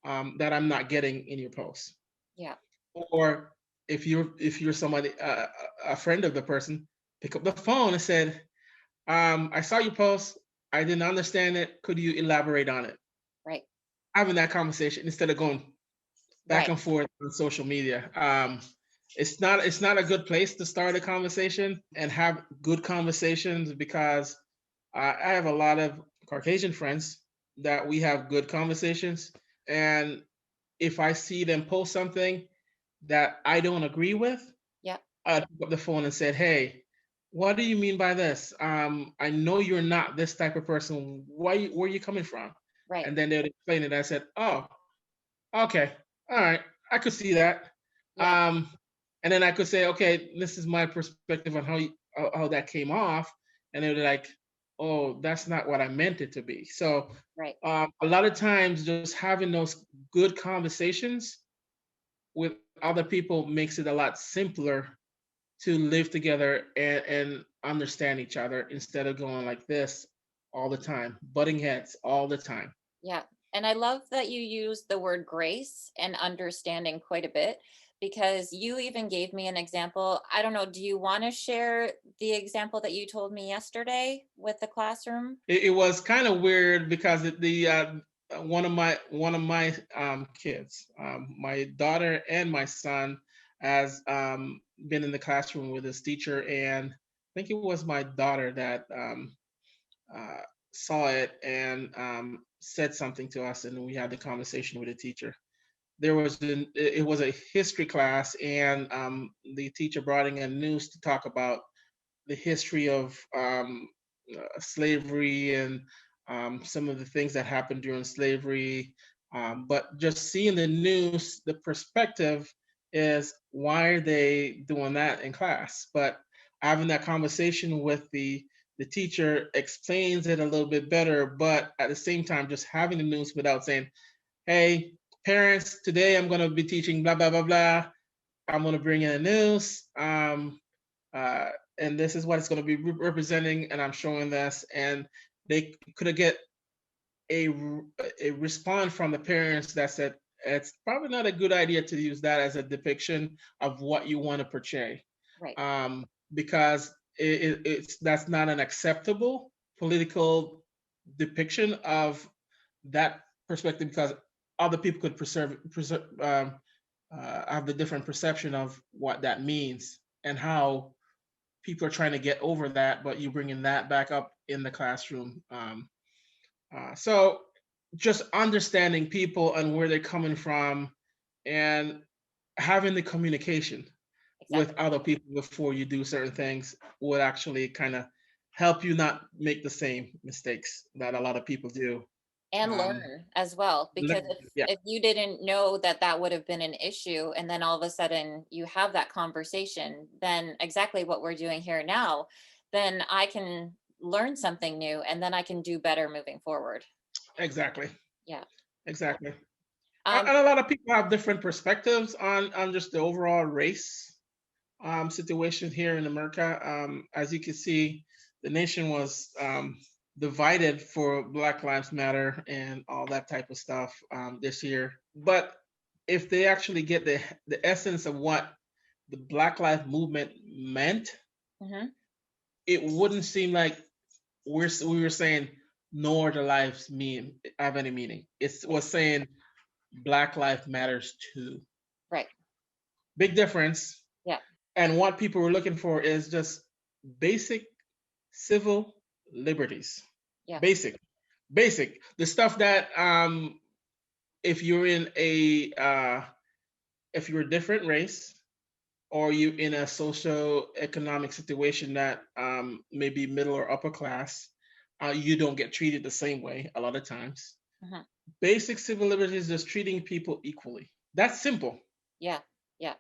that I'm not getting in your post. Yeah. Or if you're somebody, a friend of the person, pick up the phone and said, I saw your post. I didn't understand it. Could you elaborate on it? Right. Having that conversation instead of going back Right. and forth on social media. It's not a good place to start a conversation and have good conversations, because I have a lot of Caucasian friends that we have good conversations, and if I see them post something that I don't agree with, Yeah. I pick up the phone and said, "Hey, what do you mean by this? I know you're not this type of person. Where are you coming from?" Right. And then they would explain it. I said, "Oh, okay, all right, I could see that." Yeah. Um, and then I could say, "Okay, this is my perspective on how that came off," and they're like, "Oh, that's not what I meant it to be." So Right. a lot of times, just having those good conversations with other people makes it a lot simpler to live together and understand each other, instead of going like this all the time, butting heads all the time. Yeah. And I love that you use the word grace and understanding quite a bit, because you even gave me an example. I don't know. Do you want to share the example that you told me yesterday with the classroom? It was kind of weird because one of my kids, my daughter and my son, has been in the classroom with his teacher, and I think it was my daughter that uh, saw it and said something to us, and we had the conversation with the teacher. It was a history class, and the teacher brought in a news to talk about the history of slavery and some of the things that happened during slavery. But just seeing the news, the perspective is, why are they doing that in class? But having that conversation with the teacher explains it a little bit better. But at the same time, just having the news without saying, "Hey, parents, today I'm going to be teaching blah blah blah blah. I'm going to bring in the news." Uh, and this is what it's going to be representing, and I'm showing this, and they could get a a response from the parents that said, it's probably not a good idea to use that as a depiction of what you want to portray. Right. because it's that's not an acceptable political depiction of that perspective, because other people could have the different perception of what that means and how people are trying to get over that, but you bringing that back up in the classroom. So just understanding people and where they're coming from, and having the communication with Exactly. other people before you do certain things would actually kind of help you not make the same mistakes that a lot of people do. And Um, learn as well, because yeah, if you didn't know that that would have been an issue, and then all of a sudden you have that conversation, then exactly what we're doing here now, then I can learn something new, and then I can do better moving forward. exactly, Yeah. exactly. Um, And a lot of people have different perspectives on just the overall race situation here in America. As you can see, the nation was divided for Black Lives Matter and all that type of stuff this year. But if they actually get the essence of what the Black Lives Movement meant, mhm. it wouldn't seem like we were saying no other lives have any meaning. It Yeah. was saying Black Life Matters too. Right. Big difference. Yeah. And what people were looking for is just basic civil liberties. Yeah. Basic, basic. The stuff that if you're in a if you're a different race, or you in a social economic situation that maybe middle or upper class, you don't get treated the same way a lot of times. Mhm. Basic civil liberties is just treating people equally. That's simple. Yeah. Yeah.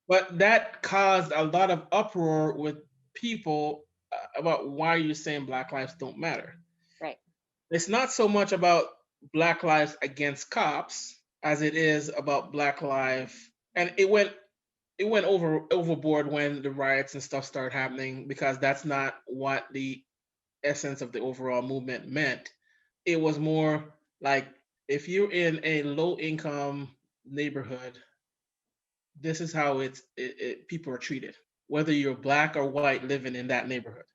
But that caused a lot of uproar with people about why you're saying Black lives don't matter. Right. It's not so much about Black lives against cops as it is about Black life, and it went overboard when the riots and stuff started happening, because that's not what the essence of the overall movement meant. It was more like, if you're in a low income neighborhood, this is how people are treated, whether you're black or white living in that neighborhood.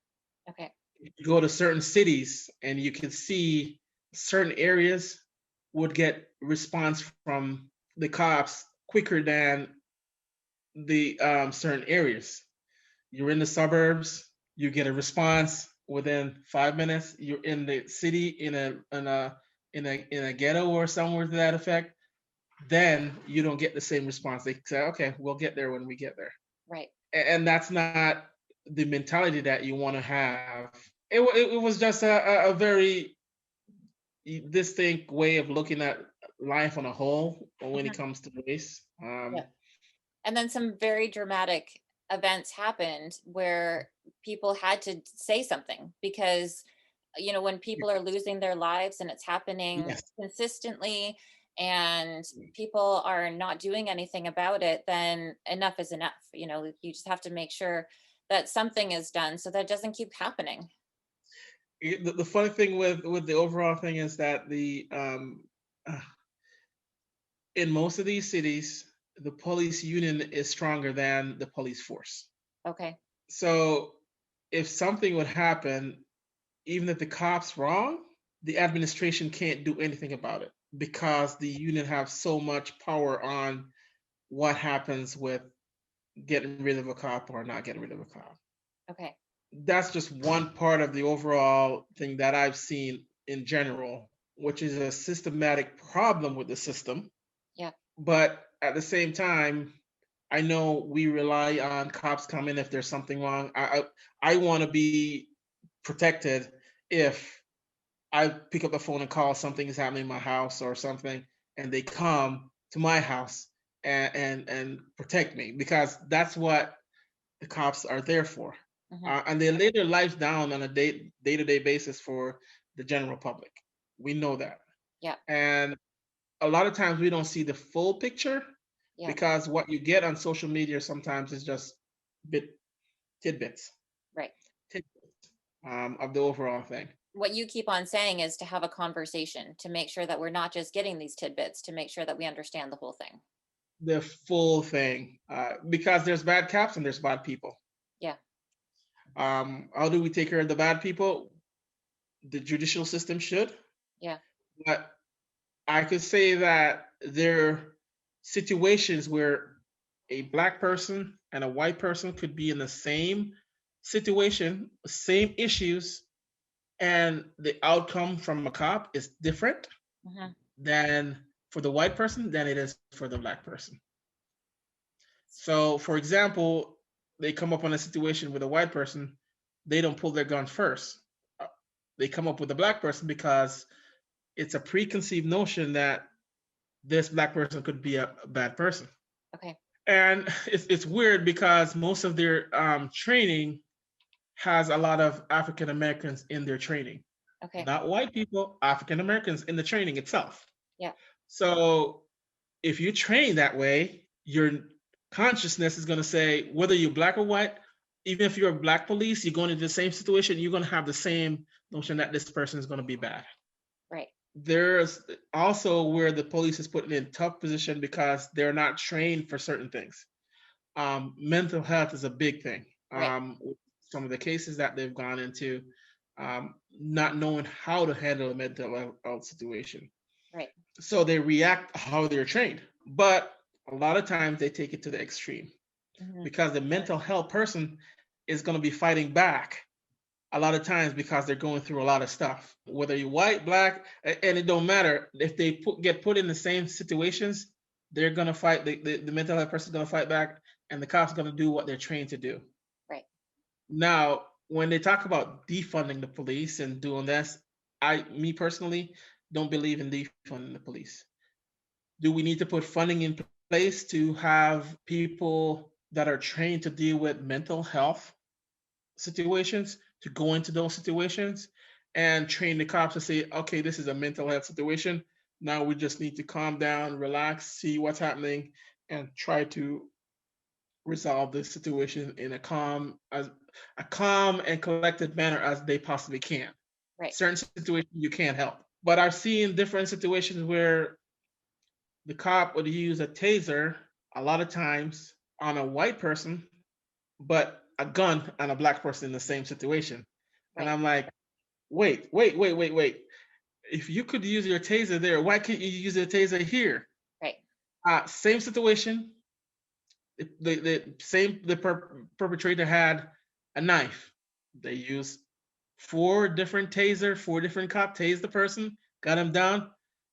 Okay. You go to certain cities and you can see certain areas would get response from the cops quicker than the certain areas. You're in the suburbs, you get a response within 5 minutes. You're in the city, in a ghetto or somewhere to that effect, then you don't get the same response. They say, okay, we'll get there when we get there. Right. And that's not the mentality that you want to have. It was just a very distinct way of looking at life on a whole when it Mhm. comes to race. Yeah. And then some very dramatic events happened where people had to say something, because when people are losing their lives and it's happening Yes, consistently, and people are not doing anything about it, then enough is enough. You just have to make sure that something is done so that it doesn't keep happening. the funny thing with the overall thing is that uh, in most of these cities, the police union is stronger than the police force. Okay. So if something would happen, even if the cops wrong, the administration can't do anything about it, because the union have so much power on what happens with getting rid of a cop or not getting rid of a cop. Okay. That's just one part of the overall thing that I've seen in general, which is a systematic problem with the system. Yeah. But at the same time, I know we rely on cops coming if there's something wrong. I want to be protected if I pick up the phone and call something is happening in my house or something, and they come to my house and protect me, because that's what the cops are there for. Hmm. And they lay their lives down on a day-to-day basis for the general public. We know that. Yeah. And a lot of times we don't see the full picture, Yeah. because what you get on social media sometimes is just bit tidbits, Right. tidbits of the overall thing. What you keep on saying is to have a conversation, to make sure that we're not just getting these tidbits, to make sure that we understand the whole thing. The full thing, because there's bad cops and there's bad people. How do we take care of the bad people? The judicial system should, Yeah. but I could say that there are situations where a black person and a white person could be in the same situation, same issues, and the outcome from a cop is different Hmm. than for the white person than it is for the black person. So, for example, they come up on a situation with a white person, they don't pull their gun first. Uh, They come up with a black person because it's a preconceived notion that this black person could be a bad person. Okay. And it's weird because most of their training has a lot of African Americans in their training, Okay. not white people, African Americans in the training itself. Yeah. So if you train that way, your consciousness is going to say whether you're black or white, even if you're a black police, you're going into the same situation, you're going to have the same notion that this person is going to be bad. Right. There's also where the police is put in tough position because they're not trained for certain things. Mental health is a big thing. Right. Some of the cases that they've gone into, not knowing how to handle a mental health situation. Right. So they react how they're trained. But a lot of times they take it to the extreme Hmm. because the mental health person is going to be fighting back a lot of times because they're going through a lot of stuff. Whether you're white, black, and it don't matter. If they get put in the same situations, they're gonna fight. The mental health person is gonna fight back, and the cops gonna do what they're trained to do. Right. Now, when they talk about defunding the police and doing this, me personally, don't believe in defunding the police. Do we need to put funding in place to have people that are trained to deal with mental health situations to go into those situations and train the cops to say, okay, this is a mental health situation. Now we just need to calm down, relax, see what's happening, and try to resolve this situation in a calm and collected manner as they possibly can. Right. Certain situations you can't help. But I've seen different situations where the cop would use a taser a lot of times on a white person, but a gun on a black person in the same situation. And Right. I'm like, wait. If you could use your taser there, why can't you use your taser here? Right. Same situation. Perpetrator had a knife. They used four different cop tased the person, got him down.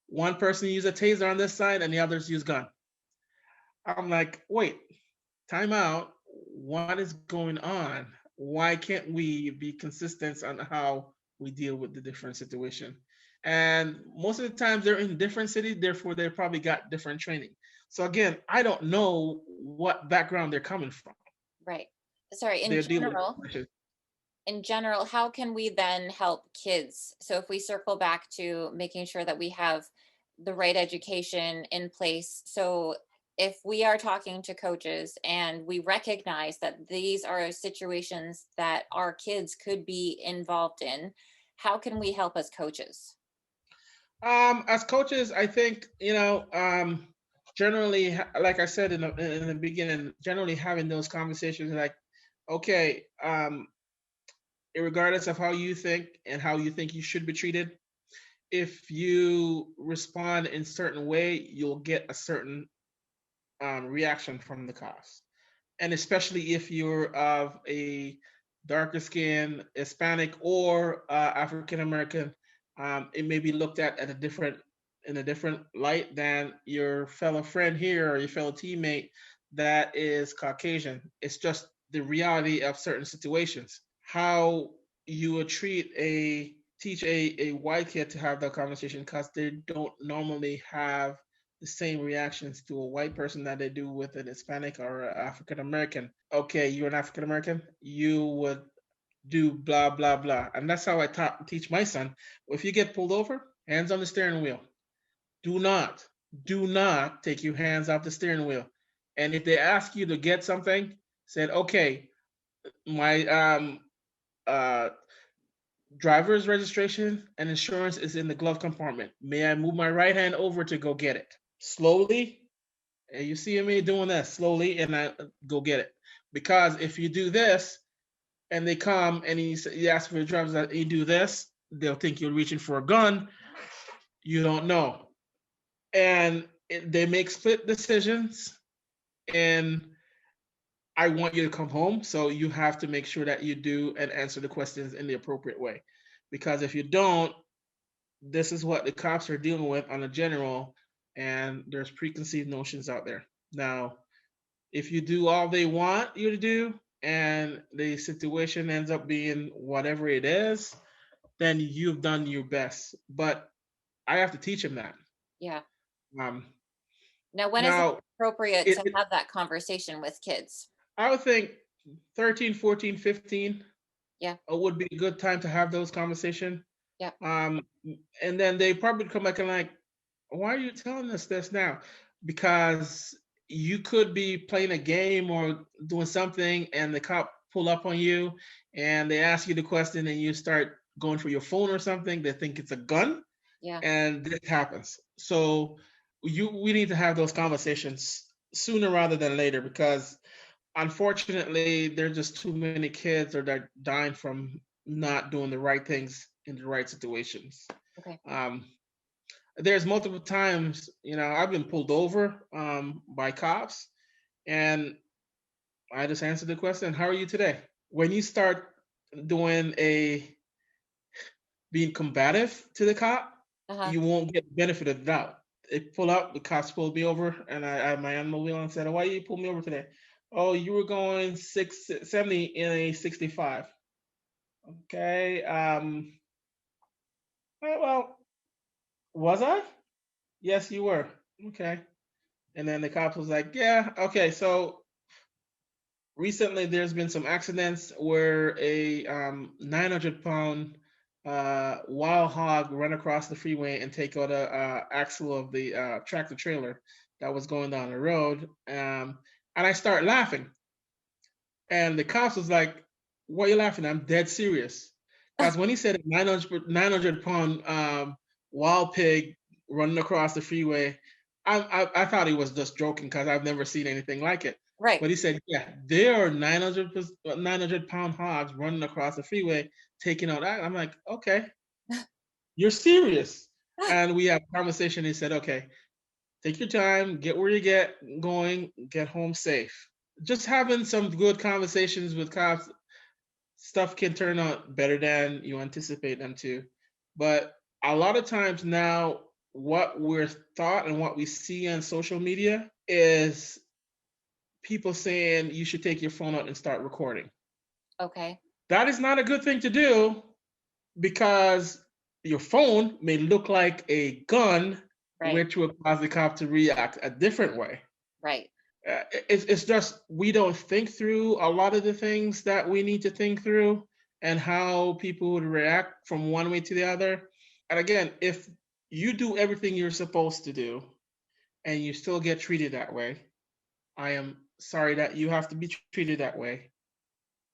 One person used a taser on this side, and the others used gun. I'm like, wait, time out. What is going on? Why can't we be consistent on how we deal with the different situation? And most of the times they're in different cities, therefore they probably got different training. So again, I don't know what background they're coming from. Right. Sorry. They're dealing with In general, how can we then help kids? So if we circle back to making sure that we have the right education in place. So if we are talking to coaches and we recognize that these are situations that our kids could be involved in, how can we help as coaches? as coaches, I think generally, like I said in the beginning, generally having those conversations like, okay, regardless of how you think and how you think you should be treated, if you respond in certain way, you'll get a certain reaction from the cops. And especially if you're of a darker skin, Hispanic or African American, it may be looked at a different in a different light than your fellow friend here or your fellow teammate that is Caucasian. It's just the reality of certain situations. How you would teach a white kid to have that conversation because they don't normally have the same reactions to a white person that they do with an Hispanic or African American. Okay, you're an African American, you would do blah blah blah, and that's how I teach my son. If you get pulled over, hands on the steering wheel. Do not, do not take your hands off the steering wheel. And if they ask you to get something, said, okay, my uh, driver's registration and insurance is in the glove compartment. May I move my right hand over to go get it? Slowly, and you see me doing that slowly, and I go get it. Because if you do this and they come and you ask for your driver's license, you do this, they'll think you're reaching for a gun. You don't know, and they make split decisions. And I want you to come home, so you have to make sure that you do and answer the questions in the appropriate way, because if you don't, this is what the cops are dealing with on a general, and there's preconceived notions out there. Now, if you do all they want you to do and the situation ends up being whatever it is, then you've done your best. But I have to teach him that. Yeah. Um, Now, when is it now, appropriate it, to it, have that conversation with kids? I would think 13, 14, 15 Yeah. would be a good time to have those conversations. Yeah. Um, and then they probably come back and like, why are you telling us this now? Because you could be playing a game or doing something, and the cop pull up on you, and they ask you the question, and you start going for your phone or something. They think it's a gun, Yeah. and this happens. So we need to have those conversations sooner rather than later, because unfortunately there are just too many kids that are dying from not doing the right things in the right situations. Okay. There's multiple times, I've been pulled over by cops, and I just answered the question, "How are you today?" When you start doing being combative to the cop, Uh-huh. you won't get the benefit of the doubt. They pull up, the cops pulled me over, and I had my animal wheel and said, "Why you pull me over today?" "Oh, you were going 670 in a 65. Okay. Well, was I? Yes, you were. Okay. And then the cops was like, "Yeah, okay." So recently, there's been some accidents where a 900-pound wild hog run across the freeway and take out a axle of the tractor trailer that was going down the road. And I start laughing, and the cops was like, "Why are you laughing?" I'm dead serious, because when he said 900-pound wild pig running across the freeway, I thought he was just joking, because I've never seen anything like it. Right. But he said, "Yeah, there are 900-pound hogs running across the freeway, taking out that." I'm like, "Okay, you're serious." And we had a conversation. He said, "Okay, take your time, get where you get going, get home safe." Just having some good conversations with cops, stuff can turn out better than you anticipate them to. But a lot of times now, what we're taught and what we see on social media is people saying you should take your phone out and start recording. Okay. That is not a good thing to do, because your phone may look like a gun, Right. which will cause the cop to react a different way. Right. It's just we don't think through a lot of the things that we need to think through, and how people would react from one way to the other. And again, if you do everything you're supposed to do and you still get treated that way, I am sorry that you have to be treated that way.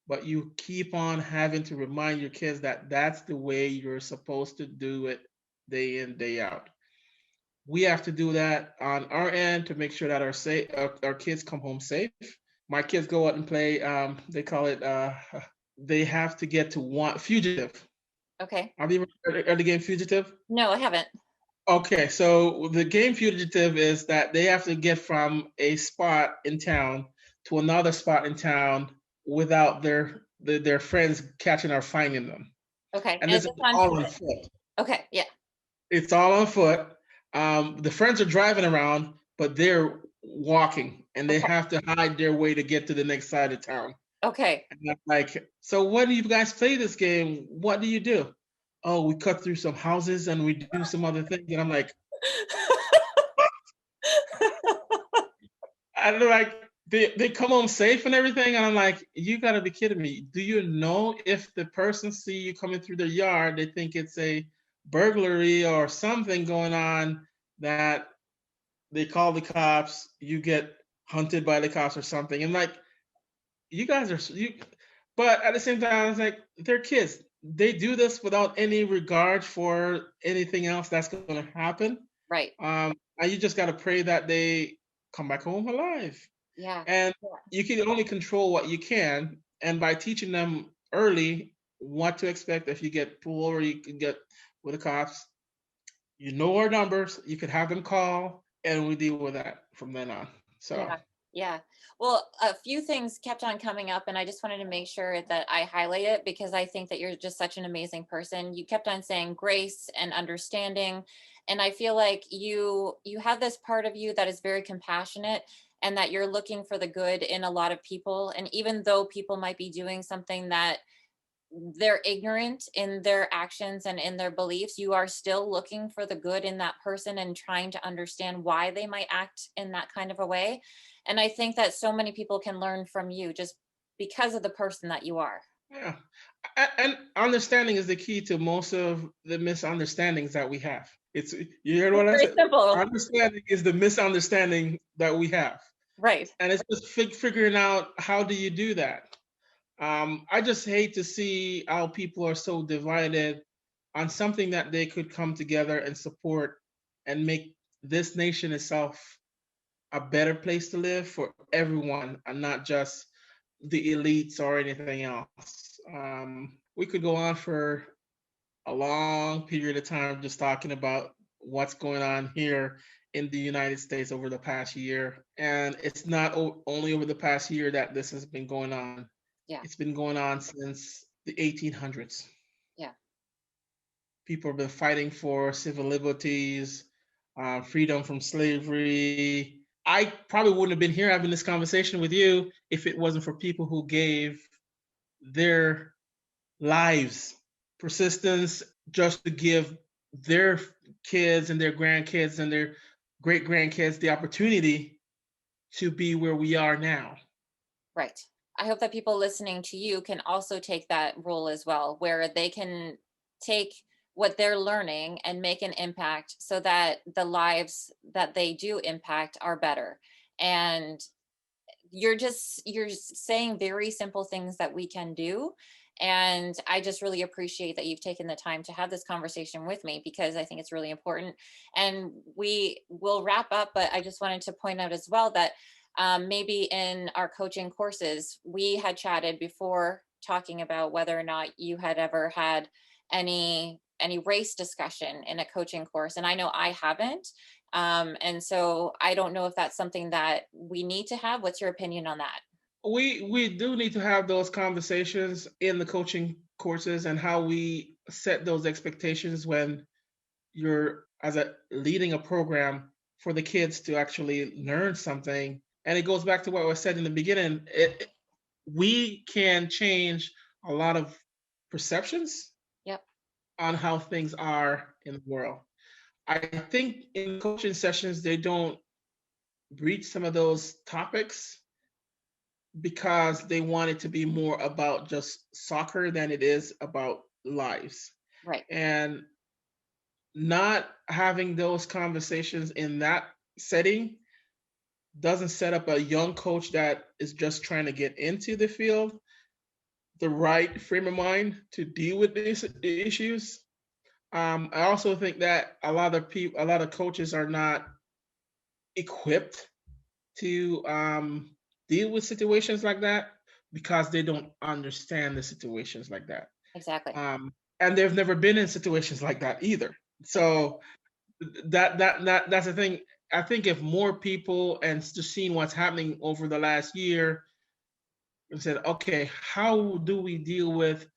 But you keep on having to remind your kids that that's the way you're supposed to do it, day in, day out. We have to do that on our end to make sure that our kids come home safe. My kids go out and play. They call it. They have to get to one fugitive. Okay. Have you ever heard of the game Fugitive? No, I haven't. Okay, so the game Fugitive is that they have to get from a spot in town to another spot in town without their friends catching or finding them, Okay. and And this is is this on all on foot? foot. Okay. Yeah. It's all on foot. The friends are driving around, but they're walking, and they Okay. have to hide their way to get to the next side of town. Okay. And I'm like, "So when do you guys play this game? What do you do?" "Oh, we cut through some houses and we do some other things." And I'm like, I don't like they come home safe and everything, and I'm like, "You gotta be kidding me. Do you know if the person see you coming through their yard, they think it's a burglary or something going on, that they call the cops, you get hunted by the cops or something?" And like, you guys are you but at the same time, I was like, they're kids. They do this without any regard for anything else that's gonna happen. Right. And you just gotta pray that they come back home alive. Yeah. And Yeah. you can only control what you can. And by teaching them early what to expect. If you get pulled over, you can get with the cops. You know our numbers. You could have them call, and we deal with that from then on. So Yeah. Yeah. Well, a few things kept on coming up, and I just wanted to make sure that I highlight it because I think that you're just such an amazing person. You kept on saying grace and understanding, and I feel like you have this part of you that is very compassionate and that you're looking for the good in a lot of people. And even though people might be doing something that they're ignorant in their actions and in their beliefs, you are still looking for the good in that person and trying to understand why they might act in that kind of a way. And I think that so many people can learn from you just because of the person that you are. yeah, and understanding is the key to most of the misunderstandings that we have. It's you heard It's what I very said. simple. Understanding is the misunderstanding that we have, Right. and it's just figuring out how do you do that. I just hate to see how people are so divided on something that they could come together and support and make this nation itself a better place to live for everyone and not just the elites or anything else. We could go on for a long period of time just talking about what's going on here in the United States over the past year. And it's not only over the past year that this has been going on, Yeah. it's been going on since the 1800s. Yeah. People have been fighting for civil liberties, freedom from slavery. I probably wouldn't have been here having this conversation with you if it wasn't for people who gave their lives, persistence, just to give their kids and their grandkids and their great grandkids the opportunity to be where we are now. Right. I hope that people listening to you can also take that role as well, where they can take what they're learning and make an impact so that the lives that they do impact are better. And you're saying very simple things that we can do, and I just really appreciate that you've taken the time to have this conversation with me because I think it's really important. And we will wrap up, but I just wanted to point out as well that maybe in our coaching courses we had chatted before talking about whether or not you had ever had any race discussion in a coaching course, and I know I haven't. And so I don't know if that's something that we need to have. What's your opinion on that? We do need to have those conversations in the coaching courses and how we set those expectations when you're as a leading a program for the kids to actually learn something. And it goes back to what was said in the beginning. We can change a lot of perceptions Yep. on how things are in the world. I think in coaching sessions they don't breach some of those topics because they want it to be more about just soccer than it is about lives. Right. And not having those conversations in that setting doesn't set up a young coach that is just trying to get into the field the right frame of mind to deal with these issues. I also think that a lot of coaches are not equipped to deal with situations like that because they don't understand the situations like that. Exactly. And they've never been in situations like that either. Exactly. So that's the thing. I think if more people and just seeing what's happening over the last year and said, okay, how do we deal with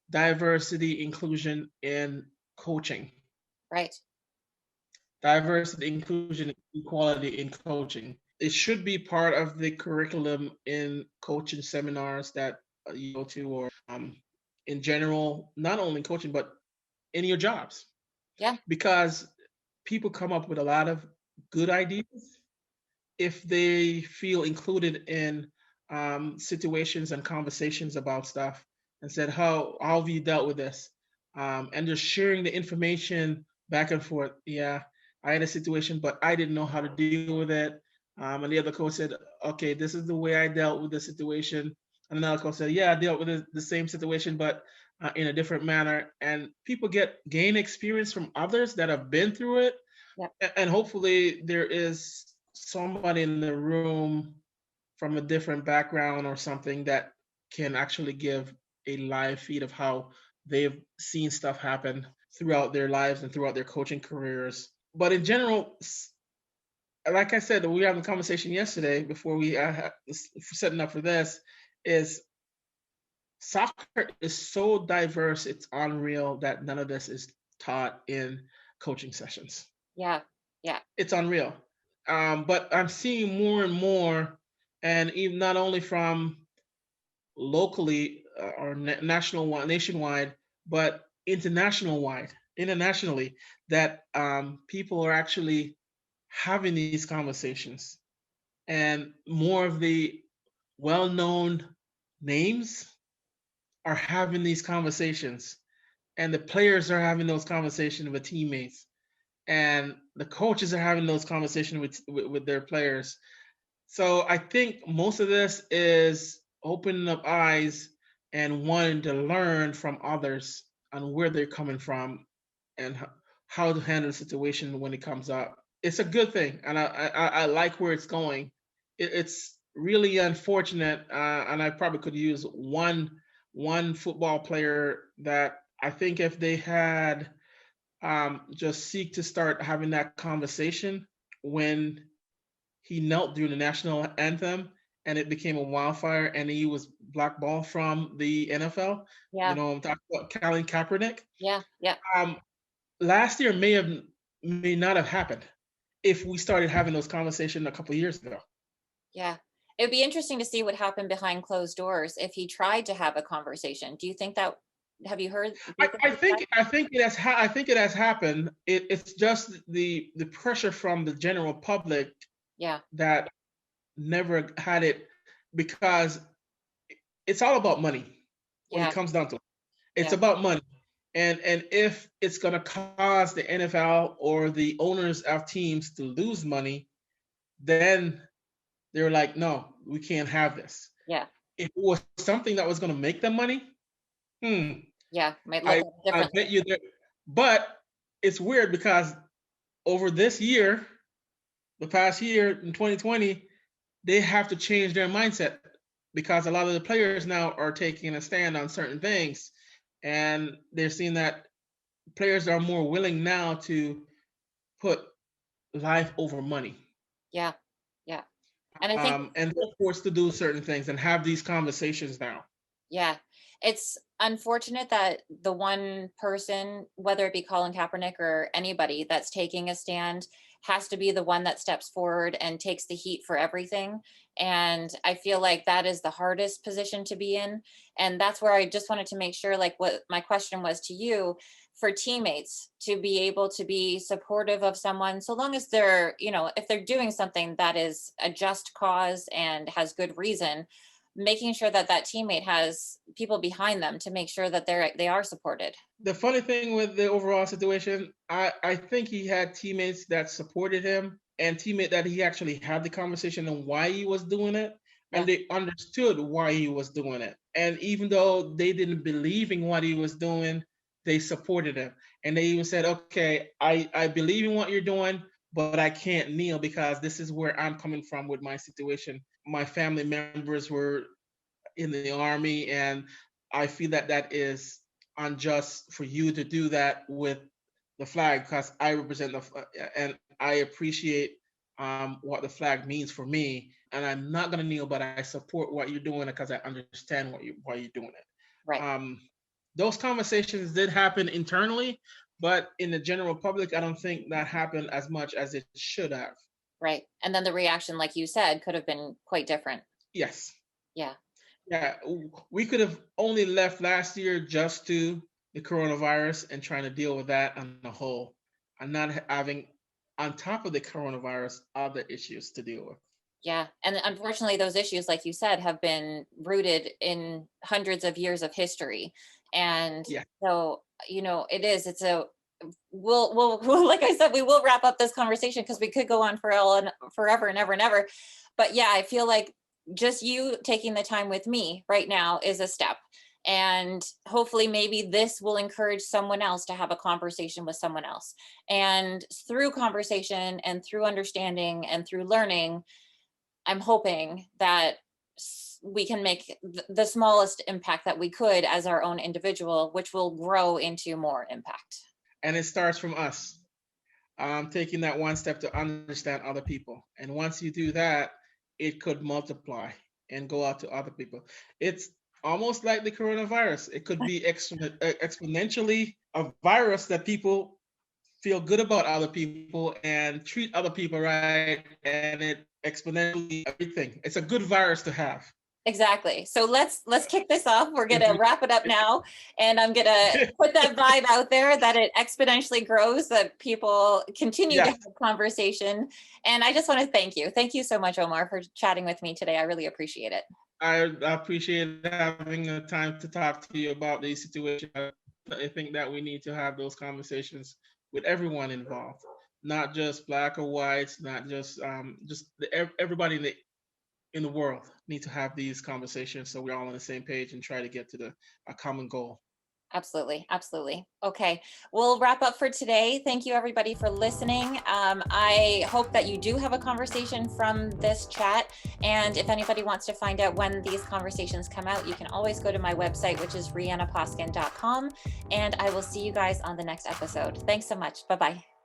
diversity, inclusion in coaching? Right. Diversity, inclusion, equality in coaching. It should be part of the curriculum in coaching seminars that you go to, or in general, not only in coaching, but in your jobs, Yeah. because people come up with a lot of good ideas if they feel included in situations and conversations about stuff and said, how have you dealt with this? And just sharing the information back and forth. Yeah, I had a situation, but I didn't know how to deal with it. And the other coach said, okay, this is the way I dealt with the situation. And another coach said, yeah, I dealt with the same situation, but in a different manner. And people gain experience from others that have been through it, Yep. and hopefully there is somebody in the room from a different background or something that can actually give a live feed of how they've seen stuff happen throughout their lives and throughout their coaching careers. But in general, like I said, we had a conversation yesterday before we setting up for this. Is soccer is so diverse, it's unreal that none of this is taught in coaching sessions. Yeah. Yeah. It's unreal. But I'm seeing more and more, and even not only from locally or nationwide, but internationally, that people are actually having these conversations, and more of the well-known names are having these conversations, and the players are having those conversations with teammates, and the coaches are having those conversations with their players. So I think most of this is opening up eyes and wanting to learn from others on where they're coming from and how to handle the situation when it comes up. It's a good thing, and I like where it's going. It's really unfortunate, and I probably could use one football player that I think if they had just seek to start having that conversation when he knelt during the national anthem and it became a wildfire and he was blackballed from the NFL. You Yeah. know, I'm talking about Colin Kaepernick. Yeah. Yeah. Um, last year may not have happened if we started having those conversations a couple of years ago. Yeah. It would be interesting to see what happened behind closed doors if he tried to have a conversation. Do you think that, have you heard? Do you think he tried? I think it has happened. It's just the pressure from the general public Yeah. that never had it, because it's all about money when it Yeah. comes down to it. It's Yeah. about money. And if it's going to cause the NFL or the owners of teams to lose money, then they're like, no, we can't have this. Yeah. If it was something that was going to make them money, hmm, Yeah. Might look I at it I differently. bet you there. But it's weird because over this year, the past year in 2020, they have to change their mindset because a lot of the players now are taking a stand on certain things, and they're seeing that players are more willing now to put life over money. Yeah. Yeah. And I think And they're forced to do certain things and have these conversations now. yeah. It's unfortunate that the one person, whether it be Colin Kaepernick or anybody that's taking a stand, has to be the one that steps forward and takes the heat for everything. And I feel like that is the hardest position to be in. And that's where I just wanted to make sure, like what my question was to you, for teammates to be able to be supportive of someone, so long as they're, if they're doing something that is a just cause and has good reason, making sure that that teammate has people behind them to make sure that they are supported. The funny thing with the overall situation, I think he had teammates that supported him and teammate that he actually had the conversation and why he was doing it, Yeah. and they understood why he was doing it. And even though they didn't believe in what he was doing, they supported him. And they even said, okay, I believe in what you're doing, but I can't kneel because this is where I'm coming from with my situation. My family members were in the army, and I feel that that is unjust for you to do that with the flag because I represent and I appreciate what the flag means for me, and I'm not gonna kneel, but I support what you're doing because I understand why you're doing it. Right. Those conversations did happen internally, but in the general public, I don't think that happened as much as it should have. Right. And then the reaction, like you said, could have been quite different. Yes. Yeah. Yeah, we could have only left last year just to the coronavirus and trying to deal with that on the whole, and not having, on top of the coronavirus, other issues to deal with. Yeah. And unfortunately, those issues, like you said, have been rooted in hundreds of years of history. And Yeah, so, it's a, we'll like I said, we will wrap up this conversation because we could go on forever and ever and ever. But yeah, I feel like just you taking the time with me right now is a step. And hopefully, maybe this will encourage someone else to have a conversation with someone else. And through conversation and through understanding and through learning, I'm hoping that we can make the smallest impact that we could as our own individual, which will grow into more impact. And it starts from us, taking that one step to understand other people. And once you do that, it could multiply and go out to other people. It's almost like the coronavirus. It could be exponentially a virus that people feel good about other people and treat other people right, and it exponentially everything. It's a good virus to have. Exactly. So let's kick this off. We're going to wrap it up now. And I'm going to put that vibe out there that it exponentially grows, that people continue to have a conversation. And I just want to thank you. Thank you so much, Omar, for chatting with me today. I really appreciate it. I appreciate having the time to talk to you about these situations. I think that we need to have those conversations with everyone involved, not just black or whites, not just everybody in the world need to have these conversations so we're all on the same page and try to get to a common goal. Absolutely. Absolutely. Okay. We'll wrap up for today. Thank you everybody for listening. I hope that you do have a conversation from this chat. And if anybody wants to find out when these conversations come out, you can always go to my website, which is rihannaposkin.com. And I will see you guys on the next episode. Thanks so much. Bye-bye.